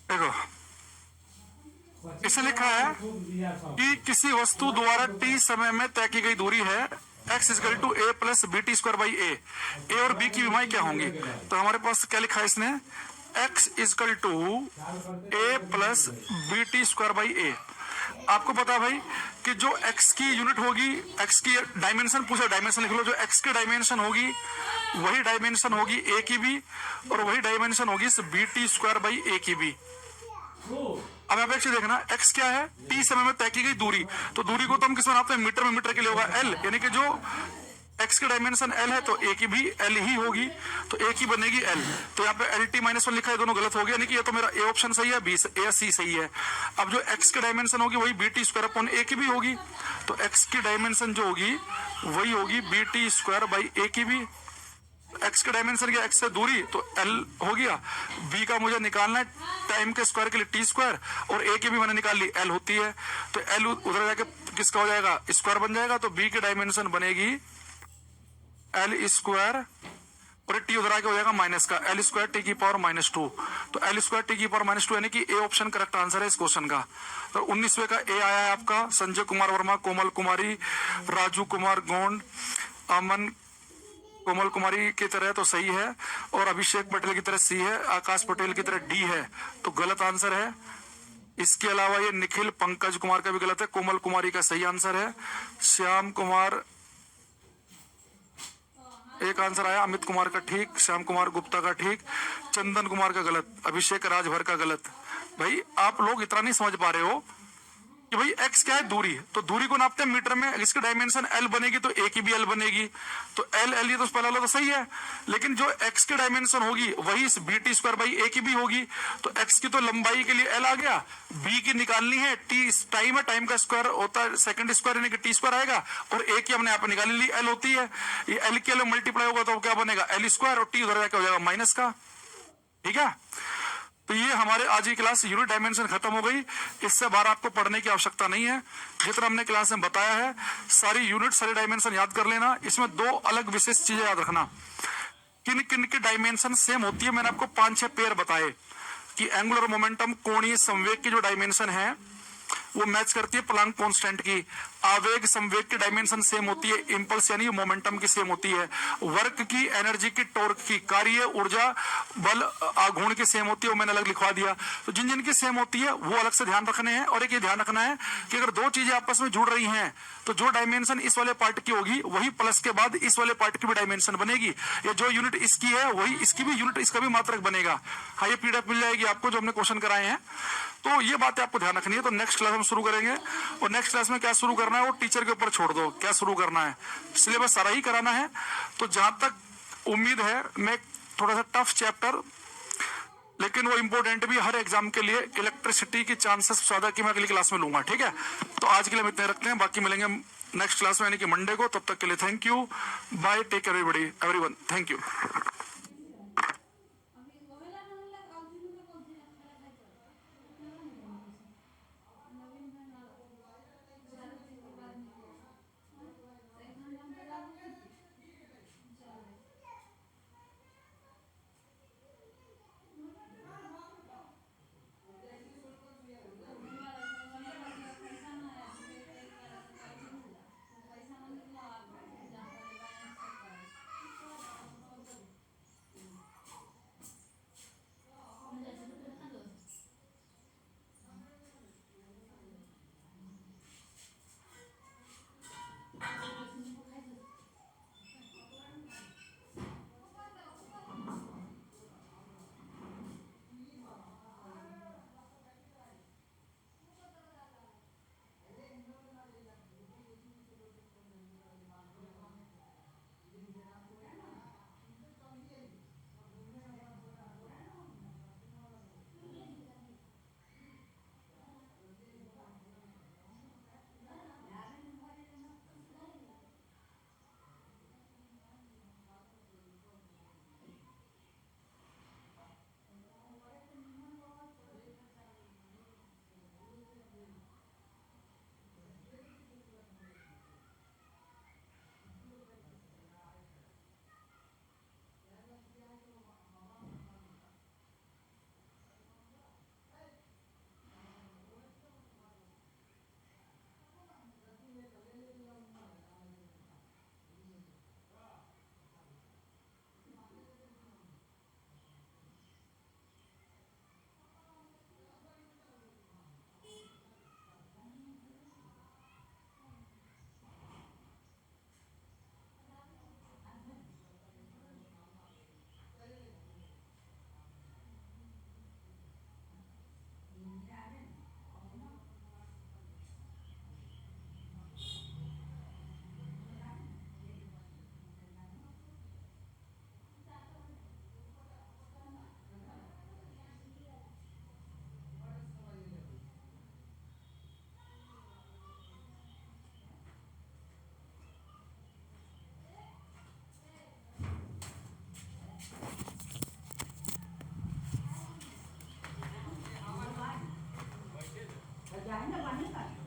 देखो, इसे लिखा है कि किसी वस्तु द्वारा t समय में तय की गई दूरी है x is equal to a plus b T square by a और b की विमाएं क्या होंगी। तो हमारे पास क्या लिखा है इसने, x is equal to a plus b T square by a. आपको पता भाई कि जो x की यूनिट होगी, x की डायमेंशन पूछा, डायमेंशन लिख लो। जो x की डायमेंशन होगी वही डायमेंशन होगी a की भी, और वही डायमेंशन होगी इस बी टी स्क्वायर बाई ए की भी। अब आप एक चीज देखना, x क्या है, t समय में तय की गई दूरी। तो दूरी को तो हम किस में नापते हैं, मीटर में। मीटर के लिए होगा l, यानी कि जो x की डायमेंशन l है तो a की भी l ही होगी, तो a की बनेगी l। तो यहाँ पे LT -1 लिखा है, दोनों गलत हो गया, यानी कि ये तो मेरा a ऑप्शन सही है, b a c सही है। अब जो x की डायमेंशन होगी वही B T square upon a की भी होगी, तो x की डायमेंशन जो होगी वही होगी B T square by a की भी। x के डायमेंशन क्या, x से दूरी, तो l हो गया। b का मुझे निकालना है टाइम के स्क्वायर के लिए t स्क्वायर, और a की भी मैंने निकाल ली, l होती है। तो l उधर जाके किसका हो जाएगा, स्क्वायर बन जाएगा। तो b की डायमेंशन बनेगी l स्क्वायर, और t उधर आके हो जाएगा माइनस का l स्क्वायर टी की पावर -2। तो l स्क्वायर टी की पावर -2 यानी कि a ऑप्शन करेक्ट आंसर है इस क्वेश्चन का। तो 19वें का a आया है आपका। संजय कुमार वर्मा, कोमल कुमारी, राजू कुमार गोंड, अमन कोमल कुमारी की तरह तो सही है, और अभिषेक पटेल की तरह सी है, आकाश पटेल की तरह डी है, तो गलत आंसर है। इसके अलावा ये निखिल पंकज कुमार का भी गलत है, कोमल कुमारी का सही आंसर है। श्याम कुमार, एक आंसर आया, अमित कुमार का ठीक, श्याम कुमार गुप्ता का ठीक, चंदन कुमार का गलत, अभिषेक राजभर का गलत। भाई आप लोग इतना नहीं समझ पा रहे हो कि भाई x क्या है, दूरी। तो दूरी को नापते हैं मीटर में, इसकी डायमेंशन l बनेगी तो a की भी l बनेगी, तो l ये तो पहला वाला तो सही है। लेकिन जो x की डायमेंशन होगी वही इस B T square by a की भी होगी। तो x की तो लंबाई के लिए l आ गया, b की निकालनी है, t टाइम है, टाइम का स्क्वायर होता है सेकंड स्क्वायर, यानी कि t स्क्वायर आएगा, और a की हमने यहाँ पे निकाली ली, l होती है। ये l के लिए मल्टीप्लाई होगा तो क्या बनेगा, l स्क्वायर, और t उधर जाकर हो जाएगा माइनस का। ठीक है, तो ये हमारे आज की क्लास यूनिट डायमेंशन खत्म हो गई। इससे बाहर आपको पढ़ने की आवश्यकता नहीं है, जितना हमने क्लास में बताया है सारी यूनिट सारी डायमेंशन याद कर लेना। इसमें दो अलग विशेष चीजें याद रखना, किन किन की डायमेंशन सेम होती है। मैंने आपको 5-6 पेयर बताए कि एंगुलर मोमेंटम, कोणीय संवेग की जो डायमेंशन है वो मैच करती है प्लांक कांस्टेंट की। आवेग संवेग की डायमेंशन सेम होती है, इंपल्स यानी मोमेंटम की सेम होती है। वर्क की, एनर्जी की, टॉर्क की, कार्य, ऊर्जा, बल, आघूर्ण की सेम होती है, वो मैंने अलग लिखवा दिया। तो जिन जिन की सेम होती है वो अलग से ध्यान रखने हैं। और एक ये ध्यान रखना है कि अगर दो चीजें आपस में जुड़ रही हैं तो जो डायमेंशन इस वाले पार्ट की होगी वही प्लस के बाद इस वाले पार्ट की भी डायमेंशन बनेगी, या जो यूनिट इसकी है वही इसकी भी यूनिट, इसका भी मात्रक बनेगा। हाँ, ये पीडीएफ मिल जाएगी आपको जो हमने क्वेश्चन कराए हैं। तो ये बातें आपको ध्यान रखनी है। तो नेक्स्ट क्लास हम शुरू करेंगे, और नेक्स्ट क्लास में क्या शुरू करना है वो टीचर के ऊपर छोड़ दो, क्या शुरू करना है, सिलेबस सारा ही कराना है। तो जहां तक उम्मीद है, मैं थोड़ा सा टफ चैप्टर, लेकिन वो इंपॉर्टेंट भी हर एग्जाम के लिए, इलेक्ट्रिसिटी की चांसेस ज्यादा कि मैं अगली क्लास में लूंगा। ठीक है, तो आज के लिए हम इतने रखते हैं, बाकी मिलेंगे नेक्स्ट क्लास में यानी कि मंडे को। तब तक के लिए thank you, bye, take care everybody, everyone, thank you. Jangan